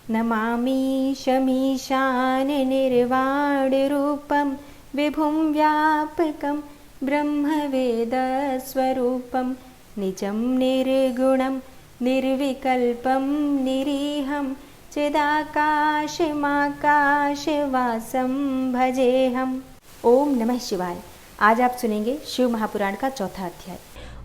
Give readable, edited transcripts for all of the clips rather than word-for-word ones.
नमामि शमीशाननिर्वाणरूपं विभुं व्यापकं ब्रह्मवेदस्वरूपं निजं निर्गुणं निर्विकल्पं निरीहं चिदाकाशमाकाशवासं भजेहम्। ओम नमः शिवाय। आज आप सुनेंगे शिव महापुराण का चौथा अध्याय।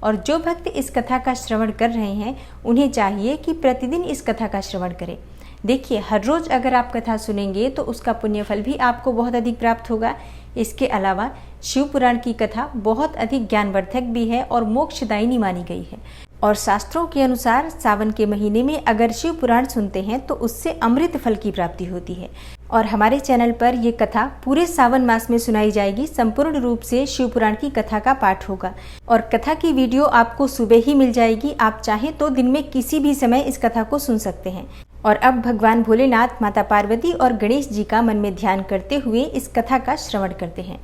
और जो भक्त इस कथा का श्रवण कर रहे हैं उन्हें चाहिए कि प्रतिदिन इस कथा का श्रवण करें। देखिए, हर रोज अगर आप कथा सुनेंगे तो उसका पुण्यफल भी आपको बहुत अधिक प्राप्त होगा। इसके अलावा शिव पुराण की कथा बहुत अधिक ज्ञानवर्धक भी है और मोक्षदायिनी मानी गई है। और शास्त्रों के अनुसार सावन के महीने में अगर शिव पुराण सुनते हैं तो उससे अमृत फल की प्राप्ति होती है। और हमारे चैनल पर यह कथा पूरे सावन मास में सुनाई जाएगी। संपूर्ण रूप से शिव पुराण की कथा का पाठ होगा और कथा की वीडियो आपको सुबह ही मिल जाएगी। आप चाहें तो दिन में किसी भी समय इस कथा को सुन सकते हैं। और अब भगवान भोलेनाथ, माता पार्वती और गणेश जी का मन में ध्यान करते हुए इस कथा का श्रवण करते हैं।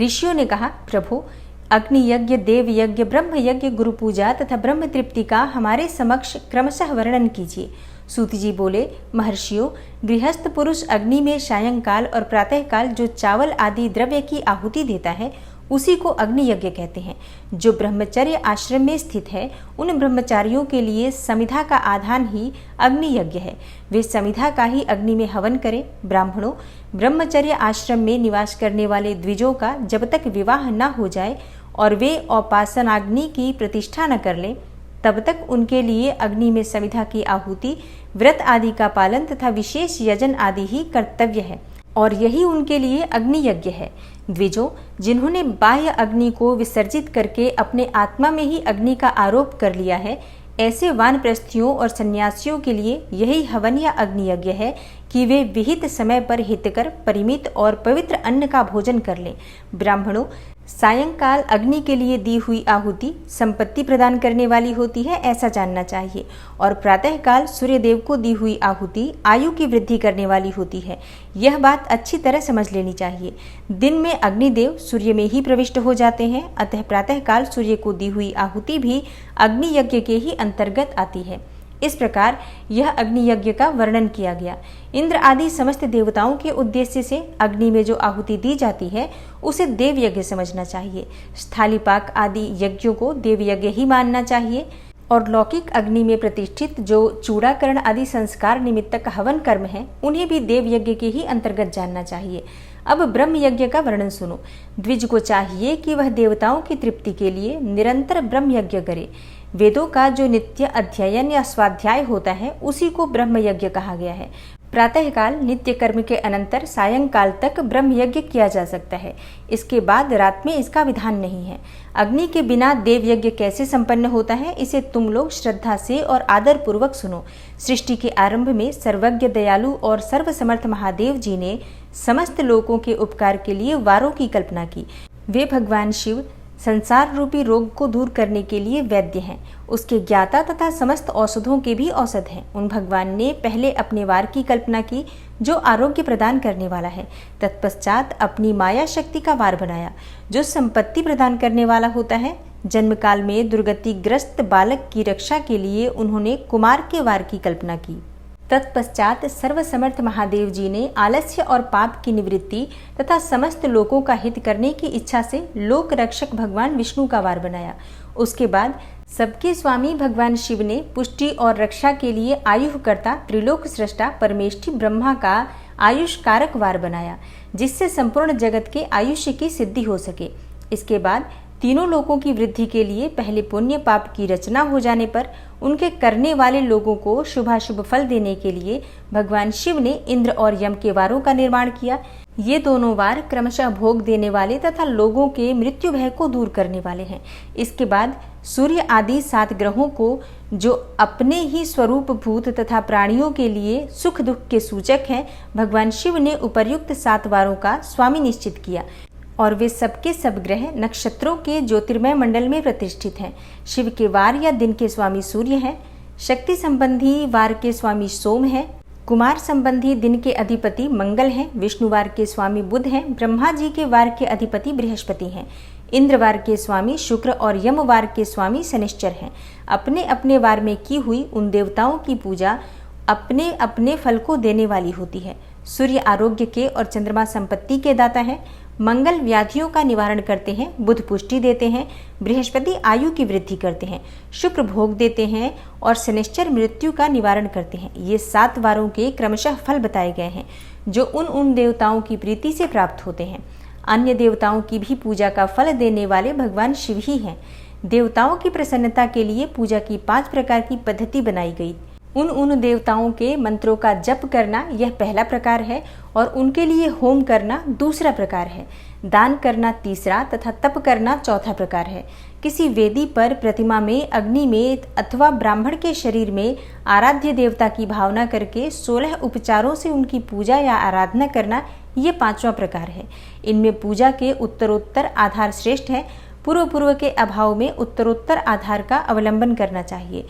ऋषियों ने कहा, प्रभु, अग्नि यज्ञ, देव यज्ञ, ब्रह्म यज्ञ, गुरु पूजा तथा ब्रह्म तृप्ति का हमारे समक्ष क्रमशः वर्णन कीजिए। सूत जी बोले, महर्षियों, गृहस्थ पुरुष अग्नि में सायंकाल और प्रातःकाल जो चावल आदि द्रव्य की आहुति देता है उसी को अग्नि यज्ञ कहते हैं। जो ब्रह्मचर्य आश्रम में स्थित है उन ब्रह्मचारियों के लिए समिधा का आधान ही अग्नि यज्ञ है। वे समिधा का ही अग्नि में हवन करें। ब्राह्मणों, ब्रह्मचर्य आश्रम में निवास करने वाले द्विजों का जब तक विवाह न हो जाए और वे उपासनाग्नि की प्रतिष्ठा न कर लें तब तक उनके लिए अग्नि में समिधा की आहुति, व्रत आदि का पालन तथा विशेष यजन आदि ही कर्तव्य है और यही उनके लिए अग्नि यज्ञ है। द्विजों, जिन्होंने बाह्य अग्नि को विसर्जित करके अपने आत्मा में ही अग्नि का आरोप कर लिया है, ऐसे वानप्रस्थियों और सन्यासियों के लिए यही हवन या अग्नि यज्ञ है कि वे विहित समय पर हितकर परिमित और पवित्र अन्न का भोजन कर लें। ब्राह्मणों, सायंकाल अग्नि के लिए दी हुई आहुति संपत्ति प्रदान करने वाली होती है, ऐसा जानना चाहिए। और प्रातःकाल सूर्यदेव को दी हुई आहुति आयु की वृद्धि करने वाली होती है। यह बात अच्छी तरह समझ लेनी चाहिए। दिन में अग्निदेव सूर्य में ही प्रविष्ट हो जाते हैं, अतः प्रातःकाल सूर्य को दी हुई आहुति भी अग्नि यज्ञ के ही अंतर्गत आती है। इस प्रकार यह अग्नि यज्ञ का वर्णन किया गया। इंद्र आदि समस्त देवताओं के उद्देश्य से अग्नि में जो आहुति दी जाती है उसे देव यज्ञ समझना चाहिए। स्थालीपाक आदि यज्ञों को देव यज्ञ ही मानना चाहिए। और लौकिक अग्नि में प्रतिष्ठित जो चूड़ाकरण आदि संस्कार निमित्तक हवन कर्म है उन्हें भी देव यज्ञ के ही अंतर्गत जानना चाहिए। अब ब्रह्म यज्ञ का वर्णन सुनो। द्विज को चाहिए कि वह देवताओं की तृप्ति के लिए निरंतर ब्रह्म यज्ञ करे। वेदों का जो नित्य अध्ययन या स्वाध्याय होता है उसी को ब्रह्म यज्ञ कहा गया है। प्रातःकाल नित्य कर्म के अनंतर सायंकाल तक ब्रह्म यज्ञ किया जा सकता है। इसके बाद रात में इसका विधान नहीं है। अग्नि के बिना देव यज्ञ कैसे संपन्न होता है इसे तुम लोग श्रद्धा से और आदर पूर्वक सुनो। सृष्टि के आरंभ में सर्वज्ञ, दयालु और सर्वसमर्थ महादेव जी ने समस्त लोगों के उपकार के लिए वारों की कल्पना की। वे भगवान शिव संसार रूपी रोग को दूर करने के लिए वैद्य हैं, उसके ज्ञाता तथा समस्त औषधों के भी औषध हैं। उन भगवान ने पहले अपने वार की कल्पना की जो आरोग्य प्रदान करने वाला है। तत्पश्चात अपनी माया शक्ति का वार बनाया जो संपत्ति प्रदान करने वाला होता है। जन्म काल में दुर्गतिग्रस्त बालक की रक्षा के लिए उन्होंने कुमार के वार की कल्पना की। तत्पश्चात सर्वसमर्थ महादेव जी ने आलस्य और पाप की निवृत्ति तथा समस्त लोगों का हित करने की इच्छा से लोक रक्षक भगवान विष्णु का वार बनाया। उसके बाद सबके स्वामी भगवान शिव ने पुष्टि और रक्षा के लिए आयुःकर्ता त्रिलोक सृष्टा परमेष्ठी ब्रह्मा का आयुष कारक वार बनाया जिससे संपूर्ण जगत के आयुष्य की सिद्धि हो सके। इसके बाद तीनों लोगों की वृद्धि के लिए पहले पुण्य पाप की रचना हो जाने पर उनके करने वाले लोगों को शुभाशुभ फल देने के लिए भगवान शिव ने इंद्र और यम के वारों का निर्माण किया। ये दोनों वार क्रमशः भोग देने वाले तथा लोगों के मृत्यु भय को दूर करने वाले हैं। इसके बाद सूर्य आदि 7 ग्रहों को जो अपने ही स्वरूप भूत तथा प्राणियों के लिए सुख दुख के सूचक हैं, भगवान शिव ने उपर्युक्त 7 वारों का स्वामी निश्चित किया और वे सबके सब ग्रह नक्षत्रों के ज्योतिर्मय मंडल में प्रतिष्ठित हैं। शिव के वार या दिन के स्वामी सूर्य हैं। शक्ति संबंधी वार के स्वामी सोम हैं। कुमार संबंधी दिन के अधिपति मंगल हैं। विष्णुवार के स्वामी बुध हैं। ब्रह्मा जी के वार के अधिपति बृहस्पति हैं। इंद्रवार के स्वामी शुक्र और यमवार के स्वामी शनिश्चर हैं। अपने अपने वार में की हुई उन देवताओं की पूजा अपने अपने फल को देने वाली होती है। सूर्य आरोग्य के और चंद्रमा संपत्ति के दाता है। मंगल व्याधियों का निवारण करते हैं। बुध पुष्टि देते हैं। बृहस्पति आयु की वृद्धि करते हैं। शुक्र भोग देते हैं और शनिश्चर मृत्यु का निवारण करते हैं। ये 7 वारों के क्रमशः फल बताए गए हैं जो उन देवताओं की प्रीति से प्राप्त होते हैं। अन्य देवताओं की भी पूजा का फल देने वाले भगवान शिव ही हैं। देवताओं की प्रसन्नता के लिए पूजा की 5 प्रकार की पद्धति बनाई गई। उन देवताओं के मंत्रों का जप करना यह पहला प्रकार है और उनके लिए होम करना दूसरा प्रकार है। दान करना तीसरा तथा तप करना चौथा प्रकार है। किसी वेदी पर, प्रतिमा में, अग्नि में अथवा ब्राह्मण के शरीर में आराध्य देवता की भावना करके 16 उपचारों से उनकी पूजा या आराधना करना ये 5वां प्रकार है। इनमें पूजा के उत्तरोत्तर आधार श्रेष्ठ है। पूर्व के अभाव में उत्तरोत्तर आधार का अवलंबन करना चाहिए।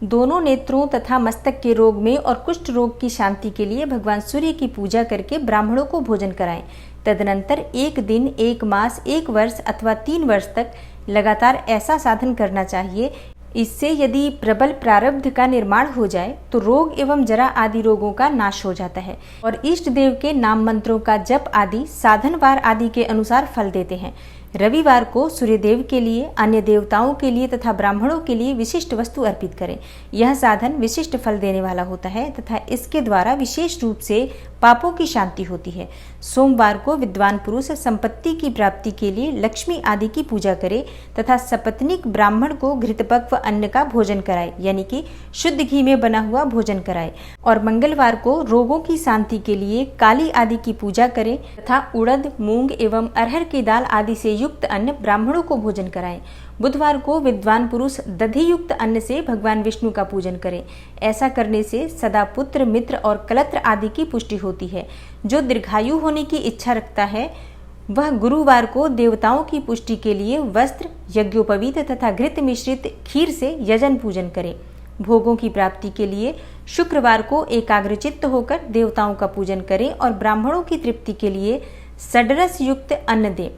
दोनों नेत्रों तथा मस्तक के रोग में और कुष्ठ रोग की शांति के लिए भगवान सूर्य की पूजा करके ब्राह्मणों को भोजन कराएं। तदनंतर 1 दिन, 1 मास, 1 वर्ष अथवा 3 वर्ष तक लगातार ऐसा साधन करना चाहिए। इससे यदि प्रबल प्रारब्ध का निर्माण हो जाए तो रोग एवं जरा आदि रोगों का नाश हो जाता है और इष्ट देव के नाम मंत्रों का जप आदि साधनवार आदि के अनुसार फल देते हैं। रविवार को सूर्यदेव के लिए, अन्य देवताओं के लिए तथा ब्राह्मणों के लिए विशिष्ट वस्तु अर्पित करें। यह साधन विशिष्ट फल देने वाला होता है तथा इसके द्वारा विशेष रूप से पापों की शांति होती है। सोमवार को विद्वान पुरुष संपत्ति की प्राप्ति के लिए लक्ष्मी आदि की पूजा करे तथा सपत्नीक ब्राह्मण को घृतपक्व अन्न का भोजन कराए, यानी कि शुद्ध घी में बना हुआ भोजन कराए। और मंगलवार को रोगों की शांति के लिए काली आदि की पूजा करें तथा उड़द, मूंग एवं अरहर की दाल आदि से युक्त अन्न ब्राह्मणों को भोजन कराएं। बुधवार को विद्वान पुरुष दधि युक्त अन्न से भगवान विष्णु का पूजन करें। ऐसा करने से सदा पुत्र, मित्र और कलत्र आदि की पुष्टि होती है। जो दीर्घायु होने की इच्छा रखता है वह गुरुवार को देवताओं की पुष्टि के लिए वस्त्र, यज्ञोपवीत तथा घृत मिश्रित खीर से यजन पूजन करे। भोगों की प्राप्ति के लिए शुक्रवार को एकाग्रचित्त होकर देवताओं का पूजन करें और ब्राह्मणों की तृप्ति के लिए षड्रस युक्त अन्न दें।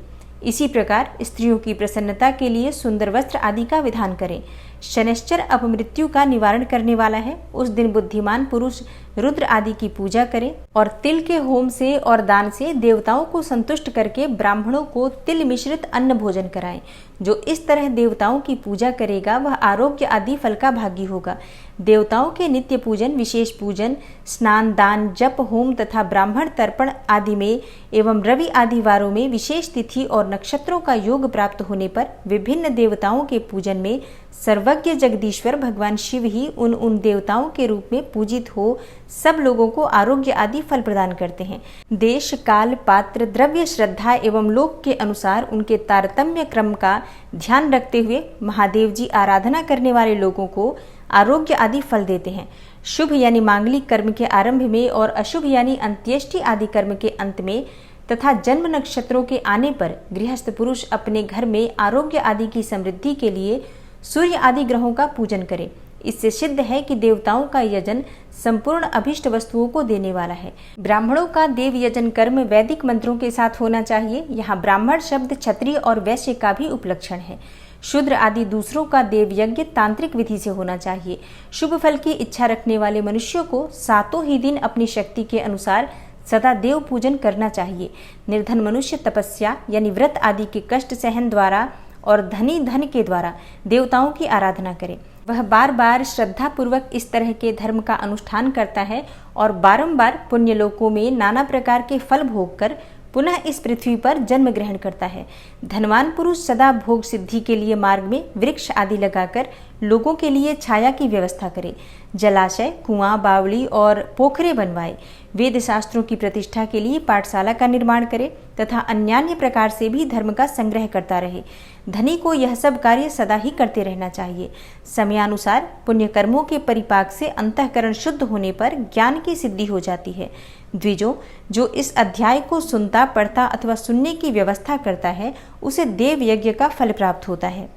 इसी प्रकार स्त्रियों की प्रसन्नता के लिए सुंदर वस्त्र आदि का विधान करें। शनिश्चर अपमृत्यु का निवारण करने वाला है। उस दिन बुद्धिमान पुरुष रुद्र आदि की पूजा करें और तिल के होम से और दान से देवताओं को संतुष्ट करके ब्राह्मणों को तिल मिश्रित अन्न भोजन कराएं। जो इस तरह देवताओं की पूजा करेगा वह आरोग्य आदि फल का भागी होगा। देवताओं के नित्य पूजन, विशेष पूजन, स्नान, दान, जप, होम तथा ब्राह्मण तर्पण आदि में एवं रवि आदि वारों में विशेष तिथि और नक्षत्रों का योग प्राप्त होने पर विभिन्न देवताओं के पूजन में सर्वज्ञ जगदीश्वर भगवान शिव ही उन देवताओं के रूप में पूजित हो सब लोगों को आरोग्य आदि फल प्रदान करते हैं। देश, काल, पात्र, द्रव्य, श्रद्धा एवं लोक के अनुसार उनके तारतम्य क्रम का ध्यान रखते हुए महादेव जी आराधना करने वाले लोगों को आरोग्य आदि फल देते हैं। शुभ यानी मांगलिक कर्म के आरंभ में और अशुभ यानी अंत्येष्टि आदि कर्म के अंत में तथा जन्म नक्षत्रों के आने पर गृहस्थ पुरुष अपने घर में आरोग्य आदि की समृद्धि के लिए सूर्य आदि ग्रहों का पूजन करे। इससे सिद्ध है कि देवताओं का यजन संपूर्ण अभिष्ट वस्तुओं को देने वाला है। ब्राह्मणों का देव यजन कर्म वैदिक मंत्रों के साथ होना चाहिए। यहाँ ब्राह्मण शब्द क्षत्रिय और वैश्य का भी उपलक्षण है। शूद्र आदि दूसरों का देव यज्ञ तांत्रिक विधि से होना चाहिए। शुभ फल की इच्छा रखने वाले मनुष्यों को 7 ही दिन अपनी शक्ति के अनुसार सदा देव पूजन करना चाहिए। निर्धन मनुष्य तपस्या यानी व्रत आदि के कष्ट सहन द्वारा और धनी धन के द्वारा देवताओं की आराधना करे। वह बार बार श्रद्धा पूर्वक इस तरह के धर्म का अनुष्ठान करता है और बारंबार पुण्य लोकों में नाना प्रकार के फल भोग कर पुनः इस पृथ्वी पर जन्म ग्रहण करता है। धनवान पुरुष सदा भोग सिद्धि के लिए मार्ग में वृक्ष आदि लगाकर लोगों के लिए छाया की व्यवस्था करे। जलाशय, कुआं, बावड़ी और पोखरे बनवाए। वेद शास्त्रों की प्रतिष्ठा के लिए पाठशाला का निर्माण करे तथा अन्यान्य प्रकार से भी धर्म का संग्रह करता रहे। धनी को यह सब कार्य सदा ही करते रहना चाहिए। समयानुसार पुण्य कर्मों के परिपाक से अंतःकरण शुद्ध होने पर ज्ञान की सिद्धि हो जाती है। द्विजों, जो इस अध्याय को सुनता, पढ़ता अथवा सुनने की व्यवस्था करता है उसे देव यज्ञ का फल प्राप्त होता है।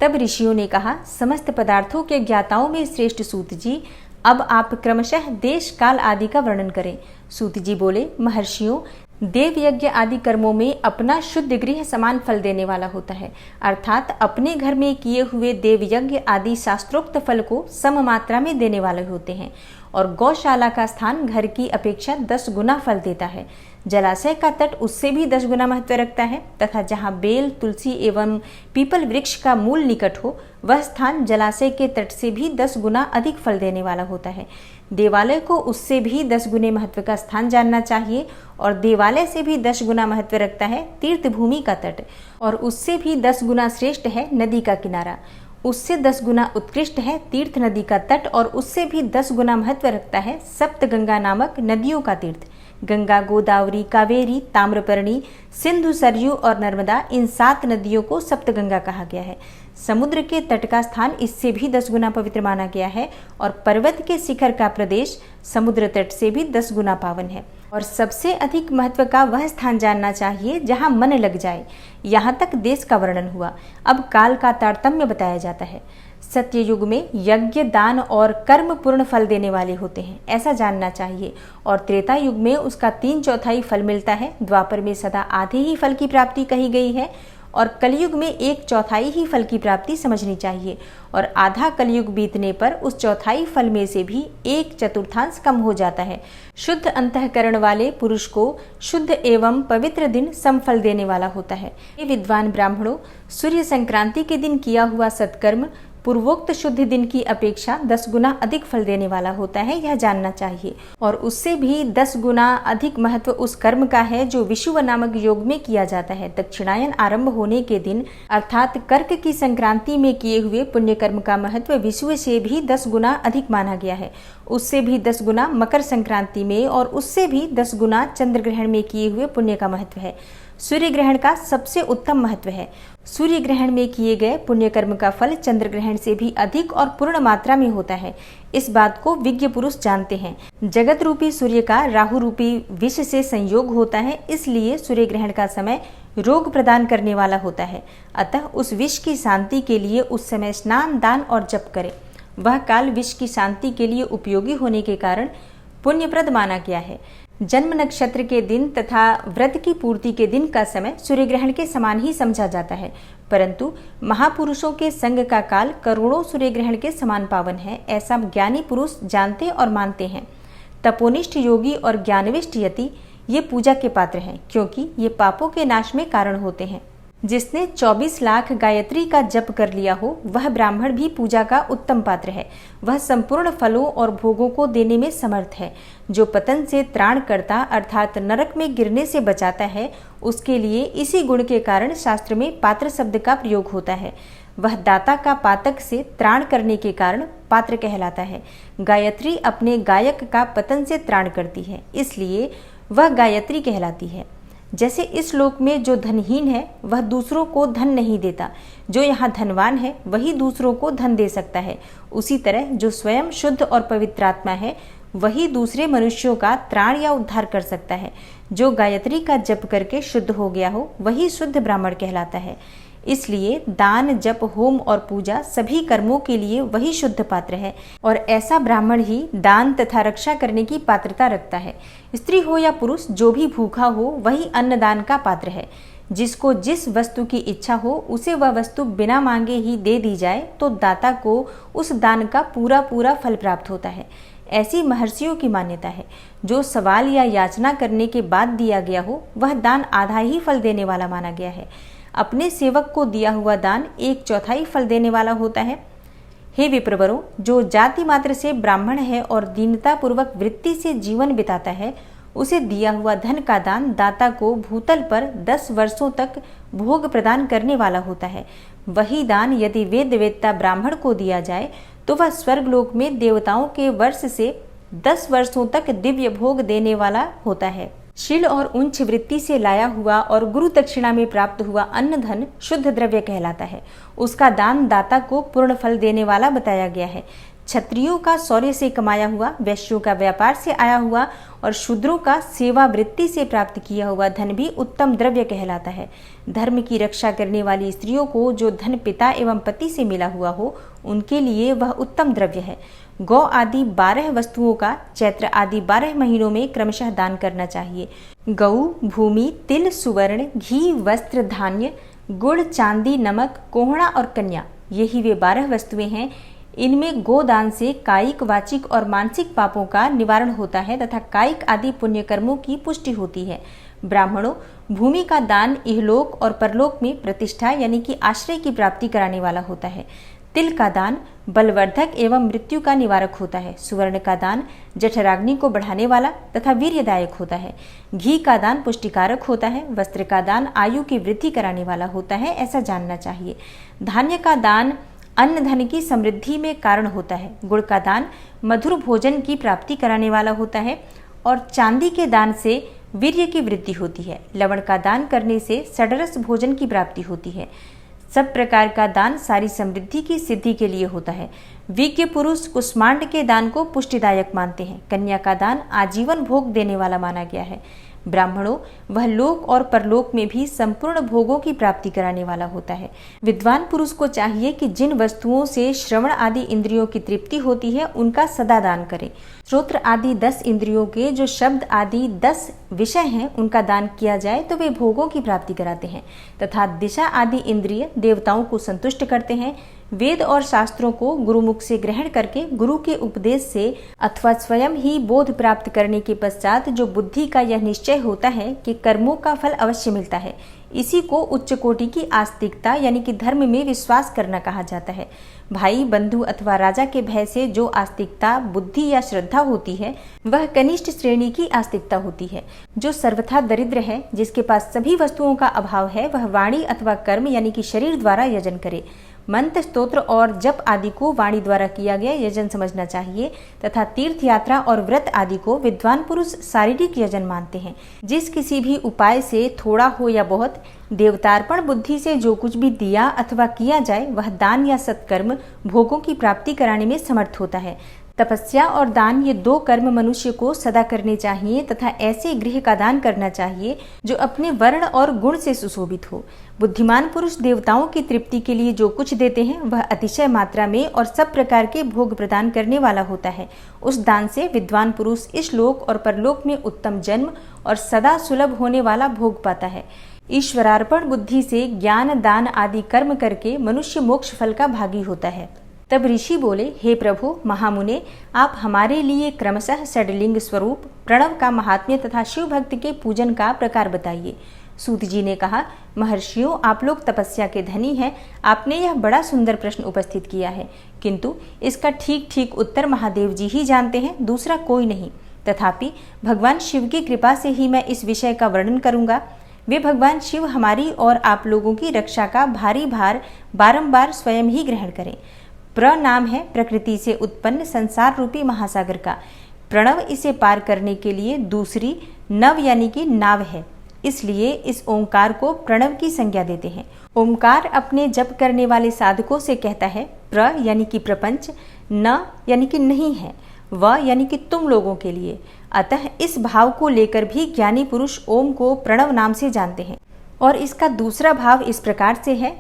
तब ऋषियों ने कहा, समस्त पदार्थों के ज्ञाताओं में श्रेष्ठ सूत जी, अब आप क्रमशः देश, काल आदि का वर्णन करें। सूत जी बोले, महर्षियों, देव यज्ञ आदि कर्मों में अपना शुद्ध गृह समान फल देने वाला होता है। अर्थात अपने घर में किए हुए देव यज्ञ आदि शास्त्रोक्त फल को सम मात्रा में देने वाले होते हैं और गौशाला का स्थान घर की अपेक्षा 10 गुना फल देता है। जलाशय का तट उससे भी 10 गुना महत्व रखता है तथा जहाँ बेल, तुलसी एवं पीपल वृक्ष का मूल निकट हो वह स्थान जलाशय के तट से भी 10 गुना अधिक फल देने वाला होता है। देवालय को उससे भी 10 गुने महत्व का स्थान जानना चाहिए और देवालय से भी 10 गुना महत्व रखता है तीर्थ भूमि का तट और उससे भी 10 गुना श्रेष्ठ है नदी का किनारा। उससे 10 गुना उत्कृष्ट है तीर्थ नदी का तट और उससे भी 10 गुना महत्व रखता है सप्तगंगा नामक नदियों का तीर्थ। गंगा, गोदावरी, कावेरी, ताम्रपर्णी, सिंधु, सरयू और नर्मदा, इन 7 नदियों को सप्तगंगा कहा गया है। समुद्र के तट का स्थान इससे भी 10 गुना पवित्र माना गया है और पर्वत के शिखर का प्रदेश समुद्र तट से भी 10 गुना पावन है। और सबसे अधिक महत्व का वह स्थान जानना चाहिए जहाँ मन लग जाए। यहाँ तक देश का वर्णन हुआ। अब काल का तारतम्य बताया जाता है। सत्य युग में यज्ञ, दान और कर्म पूर्ण फल देने वाले होते हैं, ऐसा जानना चाहिए और त्रेता युग में उसका 3/4 फल मिलता है। द्वापर में सदा आधे ही फल की प्राप्ति कही गई है और कलयुग में 1/4 ही फल की प्राप्ति समझनी चाहिए और आधा कलयुग बीतने पर उस 1/4 फल में से भी 1/4 कम हो जाता है। शुद्ध अंतःकरण वाले पुरुष को शुद्ध एवं पवित्र दिन समफल देने वाला होता है। ये विद्वान ब्राह्मणों, सूर्य संक्रांति के दिन किया हुआ सत्कर्म पूर्वोक्त शुद्ध दिन की अपेक्षा 10 गुना अधिक फल देने वाला होता है, यह जानना चाहिए और उससे भी 10 गुना अधिक महत्व उस कर्म का है जो विषुव नामक योग में किया जाता है। दक्षिणायन आरंभ होने के दिन अर्थात कर्क की संक्रांति में किए हुए पुण्य कर्म का महत्व विषुव से भी 10 गुना अधिक माना गया है। उससे भी 10 गुना मकर संक्रांति में और उससे भी 10 गुना चंद्र ग्रहण में किए हुए पुण्य का महत्व है। सूर्य ग्रहण का सबसे उत्तम महत्व है। सूर्य ग्रहण में किए गए पुण्य कर्म का फल चंद्र ग्रहण से भी अधिक और पूर्ण मात्रा में होता है। इस बात को विज्ञ पुरुष जानते हैं। जगत रूपी सूर्य का राहु रूपी विष से संयोग होता है, इसलिए सूर्य ग्रहण का समय रोग प्रदान करने वाला होता है। अतः उस विष की शांति के लिए उस समय स्नान, दान और जप करें। वह काल विष की शांति के लिए उपयोगी होने के कारण पुण्यप्रद माना गया है। जन्म नक्षत्र के दिन तथा व्रत की पूर्ति के दिन का समय सूर्य ग्रहण के समान ही समझा जाता है, परंतु महापुरुषों के संग का काल करोड़ों सूर्य ग्रहण के समान पावन है, ऐसा ज्ञानी पुरुष जानते और मानते हैं। तपोनिष्ठ योगी और ज्ञानविष्ट यति ये पूजा के पात्र हैं, क्योंकि ये पापों के नाश में कारण होते हैं। जिसने 24 लाख गायत्री का जप कर लिया हो वह ब्राह्मण भी पूजा का उत्तम पात्र है। वह संपूर्ण फलों और भोगों को देने में समर्थ है। जो पतन से त्राण करता अर्थात नरक में गिरने से बचाता है, उसके लिए इसी गुण के कारण शास्त्र में पात्र शब्द का प्रयोग होता है। वह दाता का पातक से त्राण करने के कारण पात्र कहलाता है। गायत्री अपने गायक का पतन से त्राण करती है, इसलिए वह गायत्री कहलाती है। जैसे इस लोक में जो धनहीन है वह दूसरों को धन नहीं देता, जो यहाँ धनवान है वही दूसरों को धन दे सकता है, उसी तरह जो स्वयं शुद्ध और पवित्रात्मा है वही दूसरे मनुष्यों का त्राण या उद्धार कर सकता है। जो गायत्री का जप करके शुद्ध हो गया हो वही शुद्ध ब्राह्मण कहलाता है। इसलिए दान, जप, होम और पूजा सभी कर्मों के लिए वही शुद्ध पात्र है और ऐसा ब्राह्मण ही दान तथा रक्षा करने की पात्रता रखता है। स्त्री हो या पुरुष, जो भी भूखा हो वही अन्नदान का पात्र है। जिसको जिस वस्तु की इच्छा हो उसे वह वस्तु बिना मांगे ही दे दी जाए तो दाता को उस दान का पूरा पूरा फल प्राप्त होता है। ऐसी महर्षियों की मान्यता है। जो सवाल या याचना करने के बाद दिया गया हो वह दान आधा ही फल देने वाला माना गया है। अपने सेवक को दिया हुआ दान 1/4 फल देने वाला होता है। हे विप्रवरों, जो जाति मात्र से ब्राह्मण है और दीनता पूर्वक वृत्ति से जीवन बिताता है, उसे दिया हुआ धन का दान दाता को भूतल पर 10 वर्षों तक भोग प्रदान करने वाला होता है। वही दान यदि वेद वेत्ता ब्राह्मण को दिया जाए तो वह स्वर्गलोक में देवताओं के वर्ष से 10 वर्षों तक दिव्य भोग देने वाला होता है। शील और उच्च वृत्ति से लाया हुआ और गुरु दक्षिणा में प्राप्त हुआ अन्न धन शुद्ध द्रव्य कहलाता है। उसका दान दाता को पूर्ण फल देने वाला बताया गया है। क्षत्रियों का शौर्य से कमाया हुआ, वैश्यों का व्यापार से आया हुआ और शूद्रों का सेवा वृत्ति से प्राप्त किया हुआ धन भी उत्तम द्रव्य कहलाता है। धर्म की रक्षा करने वाली स्त्रियों को जो धन पिता एवं पति से मिला हुआ हो उनके लिए वह उत्तम द्रव्य है। गौ आदि 12 वस्तुओं का चैत्र आदि 12 महीनों में क्रमशः दान करना चाहिए। गऊ, भूमि, तिल, सुवर्ण, घी, वस्त्र, धान्य, गुड़, चांदी, नमक, कोहड़ा और कन्या, यही वे 12 वस्तुएं हैं। इनमें गोदान से कायिक, वाचिक और मानसिक पापों का निवारण होता है तथा कायिक आदि पुण्य कर्मों की पुष्टि होती है। ब्राह्मणों, भूमि का दान इहलोक और परलोक में प्रतिष्ठा यानी कि आश्रय की प्राप्ति कराने वाला होता है। तिल का दान बलवर्धक एवं मृत्यु का निवारक होता है। सुवर्ण का दान जठराग्नि को बढ़ाने वाला तथा वीर्यदायक होता है। घी का दान पुष्टिकारक होता है। वस्त्र का दान आयु की वृद्धि कराने वाला होता है, ऐसा जानना चाहिए। धान्य का दान अन्न धन की समृद्धि में कारण होता है। गुड़ का दान मधुर भोजन की प्राप्ति कराने वाला होता है और चांदी के दान से वीर्य की वृद्धि होती है। लवण का दान करने से सडरस भोजन की प्राप्ति होती है। सब प्रकार का दान सारी समृद्धि की सिद्धि के लिए होता है। विज्ञ पुरुष कुष्मांड के दान को पुष्टिदायक मानते हैं। कन्या का दान आजीवन भोग देने वाला माना गया है। ब्राह्मणों, वह लोक और परलोक में भी संपूर्ण भोगों की प्राप्ति कराने वाला होता है। विद्वान पुरुष को चाहिए कि जिन वस्तुओं से श्रवण आदि इंद्रियों की तृप्ति होती है उनका सदा दान करे। श्रोत्र आदि 10 इंद्रियों के जो शब्द आदि 10 विषय हैं उनका दान किया जाए तो वे भोगों की प्राप्ति कराते हैं तथा दिशा आदि इंद्रिय देवताओं को संतुष्ट करते हैं। वेद और शास्त्रों को गुरुमुख से ग्रहण करके गुरु के उपदेश से अथवा स्वयं ही बोध प्राप्त करने के पश्चात जो बुद्धि का यह निश्चय होता है कि कर्मों का फल अवश्य मिलता है, इसी को उच्च कोटि की आस्तिकता यानी कि धर्म में विश्वास करना कहा जाता है। भाई, बंधु अथवा राजा के भय से जो आस्तिकता, बुद्धि या श्रद्धा होती है वह कनिष्ठ श्रेणी की आस्तिकता होती है। जो सर्वथा दरिद्र है, जिसके पास सभी वस्तुओं का अभाव है, वह वाणी अथवा कर्म यानी कि शरीर द्वारा यजन करे। मंत्र, स्तोत्र और जप आदि को वाणी द्वारा किया गया यजन समझना चाहिए तथा तीर्थ यात्रा और व्रत आदि को विद्वान पुरुष शारीरिक यजन मानते हैं। जिस किसी भी उपाय से थोड़ा हो या बहुत देवतार्पण बुद्धि से जो कुछ भी दिया अथवा किया जाए वह दान या सत्कर्म भोगों की प्राप्ति कराने में समर्थ होता है। तपस्या और दान ये 2 कर्म मनुष्य को सदा करने चाहिए तथा ऐसे गृह का दान करना चाहिए जो अपने वर्ण और गुण से सुशोभित हो। बुद्धिमान पुरुष देवताओं की तृप्ति के लिए जो कुछ देते हैं वह अतिशय मात्रा में और सब प्रकार के भोग प्रदान करने वाला होता है। उस दान से विद्वान पुरुष इस लोक और परलोक में उत्तम जन्म और सदा सुलभ होने वाला भोग पाता है। ईश्वरार्पण बुद्धि से ज्ञान, दान आदि कर्म करके मनुष्य मोक्ष फल का भागी होता है। तब ऋषि बोले, हे प्रभु महामुने, आप हमारे लिए क्रमशः षडलिंग स्वरूप प्रणव का महात्म्य तथा शिव भक्त के पूजन का प्रकार बताइए। सूत जी ने कहा, महर्षियों, आप लोग तपस्या के धनी हैं। आपने यह बड़ा सुंदर प्रश्न उपस्थित किया है, किंतु इसका ठीक ठीक उत्तर महादेव जी ही जानते हैं, दूसरा कोई नहीं। तथापि भगवान शिव की कृपा से ही मैं इस विषय का वर्णन करूंगा। वे भगवान शिव हमारी और आप लोगों की रक्षा का भारी भार बारंबार स्वयं ही ग्रहण करें। प्र नाम है प्रकृति से उत्पन्न संसार रूपी महासागर का। प्रणव इसे पार करने के लिए दूसरी नव यानी कि नाव है, इसलिए इस ओंकार को प्रणव की संज्ञा देते हैं। ओंकार अपने जप करने वाले साधकों से कहता है, प्र यानी कि प्रपंच, न यानी कि नहीं है, व यानी कि तुम लोगों के लिए। अतः इस भाव को लेकर भी ज्ञानी पुरुष ओम को प्रणव नाम से जानते हैं। और इसका दूसरा भाव इस प्रकार से है,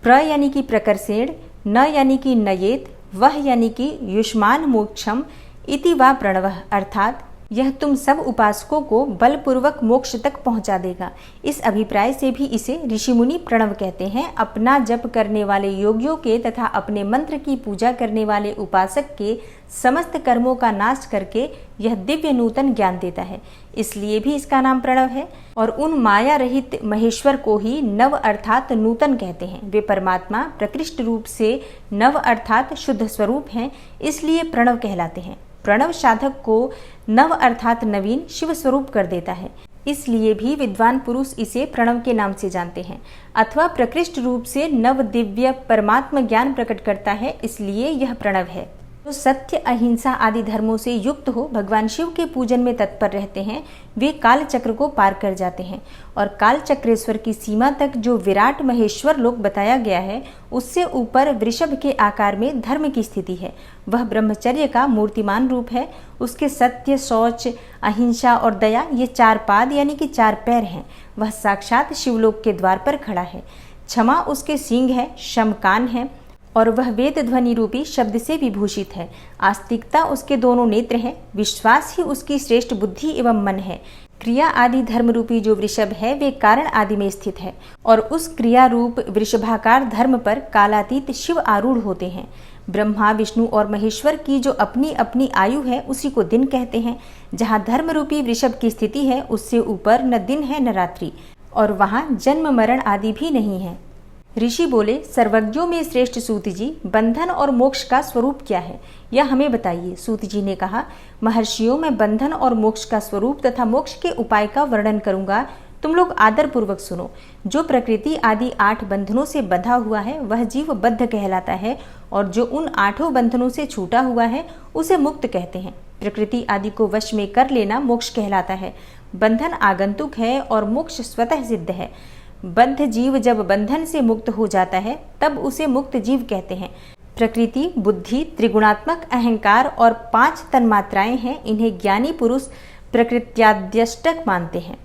प्र यानी कि प्रकर्षेण, न यानी कि नयेत, वह यानी कि युष्मान मोक्षम इति वा प्रणवः, अर्थात यह तुम सब उपासकों को बलपूर्वक मोक्ष तक पहुंचा देगा। इस अभिप्राय से भी इसे ऋषिमुनि प्रणव कहते हैं। अपना जप करने वाले योगियों के तथा अपने मंत्र की पूजा करने वाले उपासक के समस्त कर्मों का नाश करके यह दिव्य नूतन ज्ञान देता है, इसलिए भी इसका नाम प्रणव है। और उन माया रहित महेश्वर को ही नव अर्थात नूतन कहते हैं। वे परमात्मा प्रकृष्ट रूप से नव अर्थात शुद्ध स्वरूप हैं, इसलिए प्रणव कहलाते हैं। प्रणव साधक को नव अर्थात नवीन शिव स्वरूप कर देता है, इसलिए भी विद्वान पुरुष इसे प्रणव के नाम से जानते हैं। अथवा प्रकृष्ट रूप से नव दिव्य परमात्म ज्ञान प्रकट करता है, इसलिए यह प्रणव है। जो सत्य, अहिंसा आदि धर्मों से युक्त हो भगवान शिव के पूजन में तत्पर रहते हैं, वे काल चक्र को पार कर जाते हैं। और काल चक्रेश्वर की सीमा तक जो विराट महेश्वर लोक बताया गया है, उससे ऊपर वृषभ के आकार में धर्म की स्थिति है। वह ब्रह्मचर्य का मूर्तिमान रूप है। उसके सत्य, शौच, अहिंसा और दया ये 4 पाद यानी कि 4 पैर हैं। वह साक्षात शिवलोक के द्वार पर खड़ा है। क्षमा उसके सींग है, शम कान है और वह वेद ध्वनि रूपी शब्द से विभूषित है। आस्तिकता उसके दोनों नेत्र हैं। विश्वास ही उसकी श्रेष्ठ बुद्धि एवं मन है। क्रिया आदि धर्म रूपी जो वृषभ है वे कारण आदि में स्थित है और उस क्रिया रूप वृषभाकार धर्म पर कालातीत शिव आरूढ़ होते हैं। ब्रह्मा, विष्णु और महेश्वर की जो अपनी अपनी आयु है उसी को दिन कहते हैं। जहाँ धर्म रूपी वृषभ की स्थिति है उससे ऊपर न दिन है न रात्रि, और वहाँ जन्म मरण आदि भी नहीं है। ऋषि बोले, सर्वज्ञों में श्रेष्ठ सूत जी, बंधन और मोक्ष का स्वरूप क्या है यह हमें बताइए। सूत जी ने कहा, महर्षियों में बंधन और मोक्ष का स्वरूप तथा मोक्ष के उपाय का वर्णन करूंगा, तुम लोग आदर पूर्वक सुनो। जो प्रकृति आदि 8 बंधनों से बंधा हुआ है वह जीव बद्ध कहलाता है, और जो उन 8 बंधनों से छूटा हुआ है उसे मुक्त कहते हैं। प्रकृति आदि को वश में कर लेना मोक्ष कहलाता है। बंधन आगंतुक है और मोक्ष स्वतः सिद्ध है। बद्ध जीव जब बंधन से मुक्त हो जाता है तब उसे मुक्त जीव कहते हैं। प्रकृति, बुद्धि, त्रिगुणात्मक अहंकार और 5 तन्मात्राएं हैं, इन्हें ज्ञानी पुरुष प्रकृत्याद्यष्टक मानते हैं।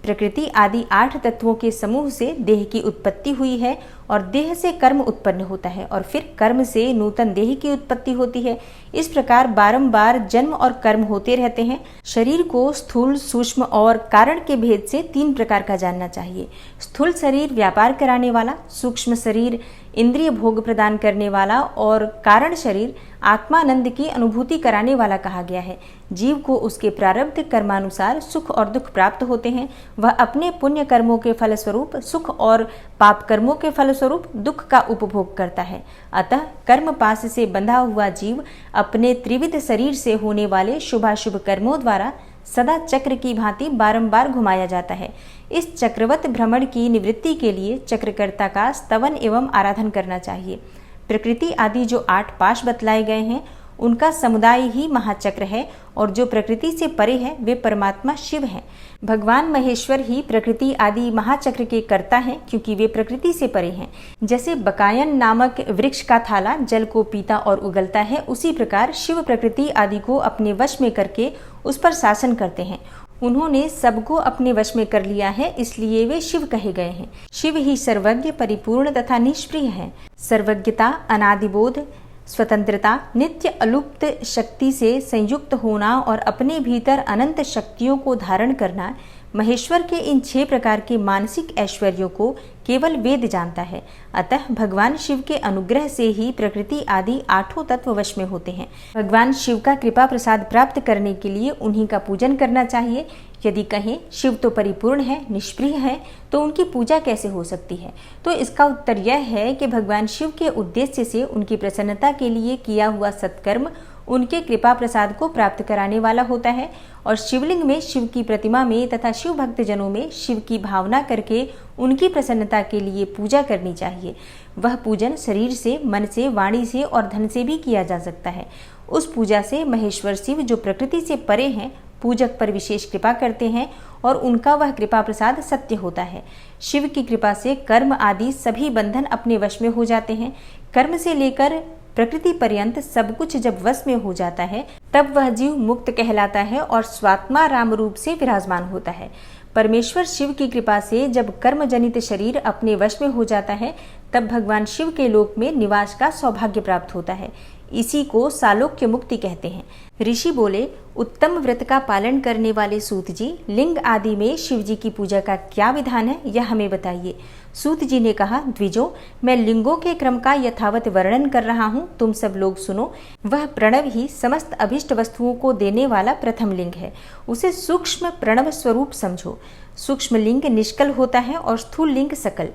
प्रकृति आदि 8 तत्वों के समूह से देह की उत्पत्ति हुई है और देह से कर्म उत्पन्न होता है और फिर कर्म से नूतन देह की उत्पत्ति होती है। इस प्रकार बारंबार जन्म और कर्म होते रहते हैं। शरीर को स्थूल, सूक्ष्म और कारण के भेद से 3 प्रकार का जानना चाहिए। स्थूल शरीर व्यापार कराने वाला, सूक्ष्म शरीर इंद्रिय भोग प्रदान करने वाला और कारण शरीर आत्मानंद की अनुभूति कराने वाला कहा गया है। जीव को उसके प्रारब्ध कर्मानुसार सुख और दुख प्राप्त होते हैं। वह अपने पुण्य कर्मों के फलस्वरूप सुख और पाप कर्मों के फलस्वरूप दुख का उपभोग करता है। अतः कर्म पास से बंधा हुआ जीव अपने त्रिविध शरीर से होने वाले शुभाशुभ कर्मों द्वारा सदा चक्र की भांति बारंबार घुमाया जाता है। इस चक्रवत भ्रमण की निवृत्ति के लिए चक्रकर्ता का स्तवन एवं आराधन करना चाहिए। प्रकृति आदि जो 8 पाश बतलाए गए हैं उनका समुदाय ही महाचक्र है, और जो प्रकृति से परे है वे परमात्मा शिव हैं। भगवान महेश्वर ही प्रकृति आदि महाचक्र के कर्ता हैं, क्योंकि वे प्रकृति से परे हैं। जैसे बकायन नामक वृक्ष का थाला जल को पीता और उगलता है, उसी प्रकार शिव प्रकृति आदि को अपने वश में करके उस पर शासन करते हैं। उन्होंने सबको अपने वश में कर लिया है, इसलिए वे शिव कहे गए हैं। शिव ही सर्वज्ञ, परिपूर्ण तथा निष्प्रिय है। सर्वज्ञता, अनादिबोध, स्वतंत्रता, नित्य अलुप्त शक्ति से संयुक्त होना और अपने भीतर अनंत शक्तियों को धारण करना, महेश्वर के इन 6 प्रकार के मानसिक ऐश्वर्यों को केवल वेद जानता है। अतः भगवान शिव के अनुग्रह से ही प्रकृति आदि 8 तत्व वश में होते हैं। भगवान शिव का कृपा प्रसाद प्राप्त करने के लिए उन्हीं का पूजन करना चाहिए। यदि कहें शिव तो परिपूर्ण है, निष्प्रिय है, तो उनकी पूजा कैसे हो सकती है? तो इसका उत्तर यह है कि भगवान शिव के उद्देश्य से उनकी प्रसन्नता के लिए किया हुआ सत्कर्म उनके कृपा प्रसाद को प्राप्त कराने वाला होता है। और शिवलिंग में, शिव की प्रतिमा में तथा शिव भक्त जनों में शिव की भावना करके उनकी प्रसन्नता के लिए पूजा करनी चाहिए। वह पूजन शरीर से, मन से, वाणी से और धन से भी किया जा सकता है। उस पूजा से महेश्वर शिव जो प्रकृति से परे हैं पूजक पर विशेष कृपा करते हैं और उनका वह कृपा प्रसाद सत्य होता है। शिव की कृपा से कर्म आदि सभी बंधन अपने वश में हो जाते हैं। कर्म से लेकर प्रकृति पर्यंत सब कुछ जब वश में हो जाता है तब वह जीव मुक्त कहलाता है और स्वात्मा राम रूप से विराजमान होता है। परमेश्वर शिव की कृपा से जब कर्म जनित शरीर अपने वश में हो जाता है तब भगवान शिव के लोक में निवास का सौभाग्य प्राप्त होता है। इसी को सालोक्य मुक्ति कहते हैं। ऋषि बोले, उत्तम व्रत का पालन करने वाले सूत जी, लिंग आदि में शिव जी की पूजा का क्या विधान है यह हमें बताइए। सूत जी ने कहा, द्विजों, मैं लिंगों के क्रम का यथावत वर्णन कर रहा हूँ, तुम सब लोग सुनो। वह प्रणव ही समस्त अभिष्ट वस्तुओं को देने वाला प्रथम लिंग है। उसे सूक्ष्म प्रणव स्वरूप समझो। सूक्ष्म लिंग निष्कल होता है और स्थूल लिंग सकल।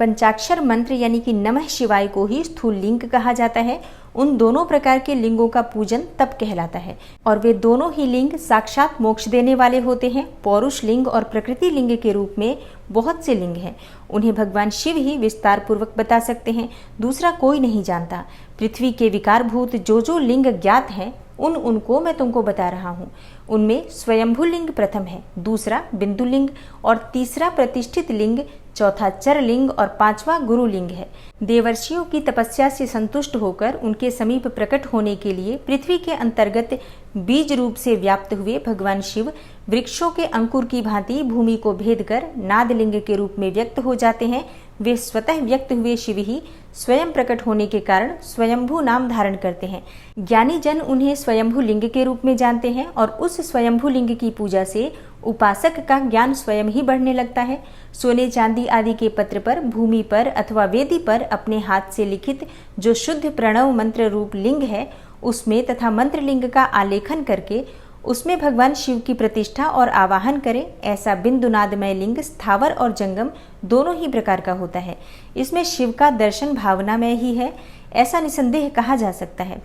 पंचाक्षर मंत्र यानी कि नमः शिवाय को ही स्थूल लिंग कहा जाता है। उन दोनों प्रकार के लिंगों का पूजन तप कहलाता है और वे दोनों ही लिंग साक्षात मोक्ष देने वाले होते हैं। पौरुष लिंग और प्रकृति लिंग के रूप में बहुत से लिंग हैं। उन्हें भगवान शिव ही विस्तार पूर्वक बता सकते हैं, दूसरा कोई नहीं जानता। पृथ्वी के विकारभूत जो जो लिंग ज्ञात हैं उनको मैं तुमको बता रहा हूँ। उनमें स्वयंभू लिंग प्रथम है, दूसरा बिंदु लिंग और तीसरा प्रतिष्ठित लिंग, चौथा चर लिंग और पांचवा गुरु लिंग है। देवर्षियों की तपस्या से संतुष्ट होकर उनके समीप प्रकट होने के लिए पृथ्वी के अंतर्गत बीज रूप से व्याप्त हुए भगवान शिव वृक्षों के अंकुर की भांति भूमि को भेद कर नाद लिंग के रूप में व्यक्त हो जाते हैं। वे स्वतः व्यक्त हुए शिव ही स्वयं प्रकट होने के कारण स्वयंभू नाम धारण करते हैं। ज्ञानी जन उन्हें स्वयंभू लिंग के रूप में जानते हैं और उस स्वयंभू लिंग की पूजा से उपासक का ज्ञान स्वयं ही बढ़ने लगता है। सोने चांदी आदि के पत्र पर, भूमि पर अथवा वेदी पर अपने हाथ से लिखित जो शुद्ध प्रणव मंत्र रूप लिंग है, उसमें तथा मंत्र लिंग का आलेखन करके उसमें भगवान शिव की प्रतिष्ठा और आवाहन करें। ऐसा बिंदुनादमय लिंग स्थावर और जंगम दोनों ही प्रकार का होता है। इसमें शिव का दर्शन भावनामय ही है, ऐसा निसंदेह कहा जा सकता है।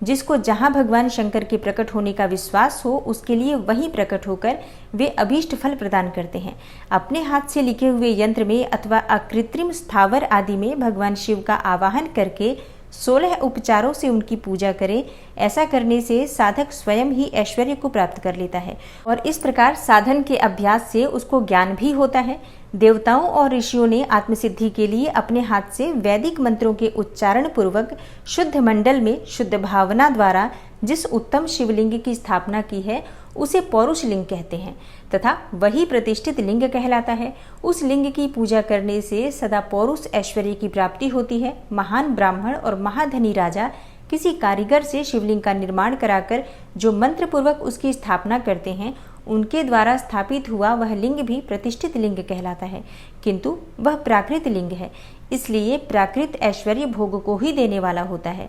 जिसको जहाँ भगवान शंकर के प्रकट होने का विश्वास हो, उसके लिए वहीं प्रकट होकर वे अभीष्ट फल प्रदान करते हैं। अपने हाथ से लिखे हुए यंत्र में अथवा अकृत्रिम स्थावर आदि में भगवान शिव का आवाहन करके 16 उपचारों से उनकी पूजा करें। ऐसा करने से साधक स्वयं ही ऐश्वर्य को प्राप्त कर लेता है और इस प्रकार साधन के अभ्यास से उसको ज्ञान भी होता है। देवताओं और ऋषियों ने आत्मसिद्धि के लिए अपने हाथ से वैदिक मंत्रों के उच्चारण पूर्वक शुद्ध मंडल में शुद्ध भावना द्वारा जिस उत्तम शिवलिंग की स्थापना की है, उसे पौरुष लिंग कहते हैं तथा वही प्रतिष्ठित लिंग कहलाता है। उस लिंग की पूजा करने से सदा पौरुष ऐश्वर्य की प्राप्ति होती है। महान ब्राह्मण और महाधनी राजा किसी कारीगर से शिवलिंग का निर्माण कराकर जो मंत्र पूर्वक उसकी स्थापना करते हैं, उनके द्वारा स्थापित हुआ वह लिंग भी प्रतिष्ठित लिंग कहलाता है, किंतु वह प्राकृत लिंग है, इसलिए प्राकृत ऐश्वर्य भोग को ही देने वाला होता है।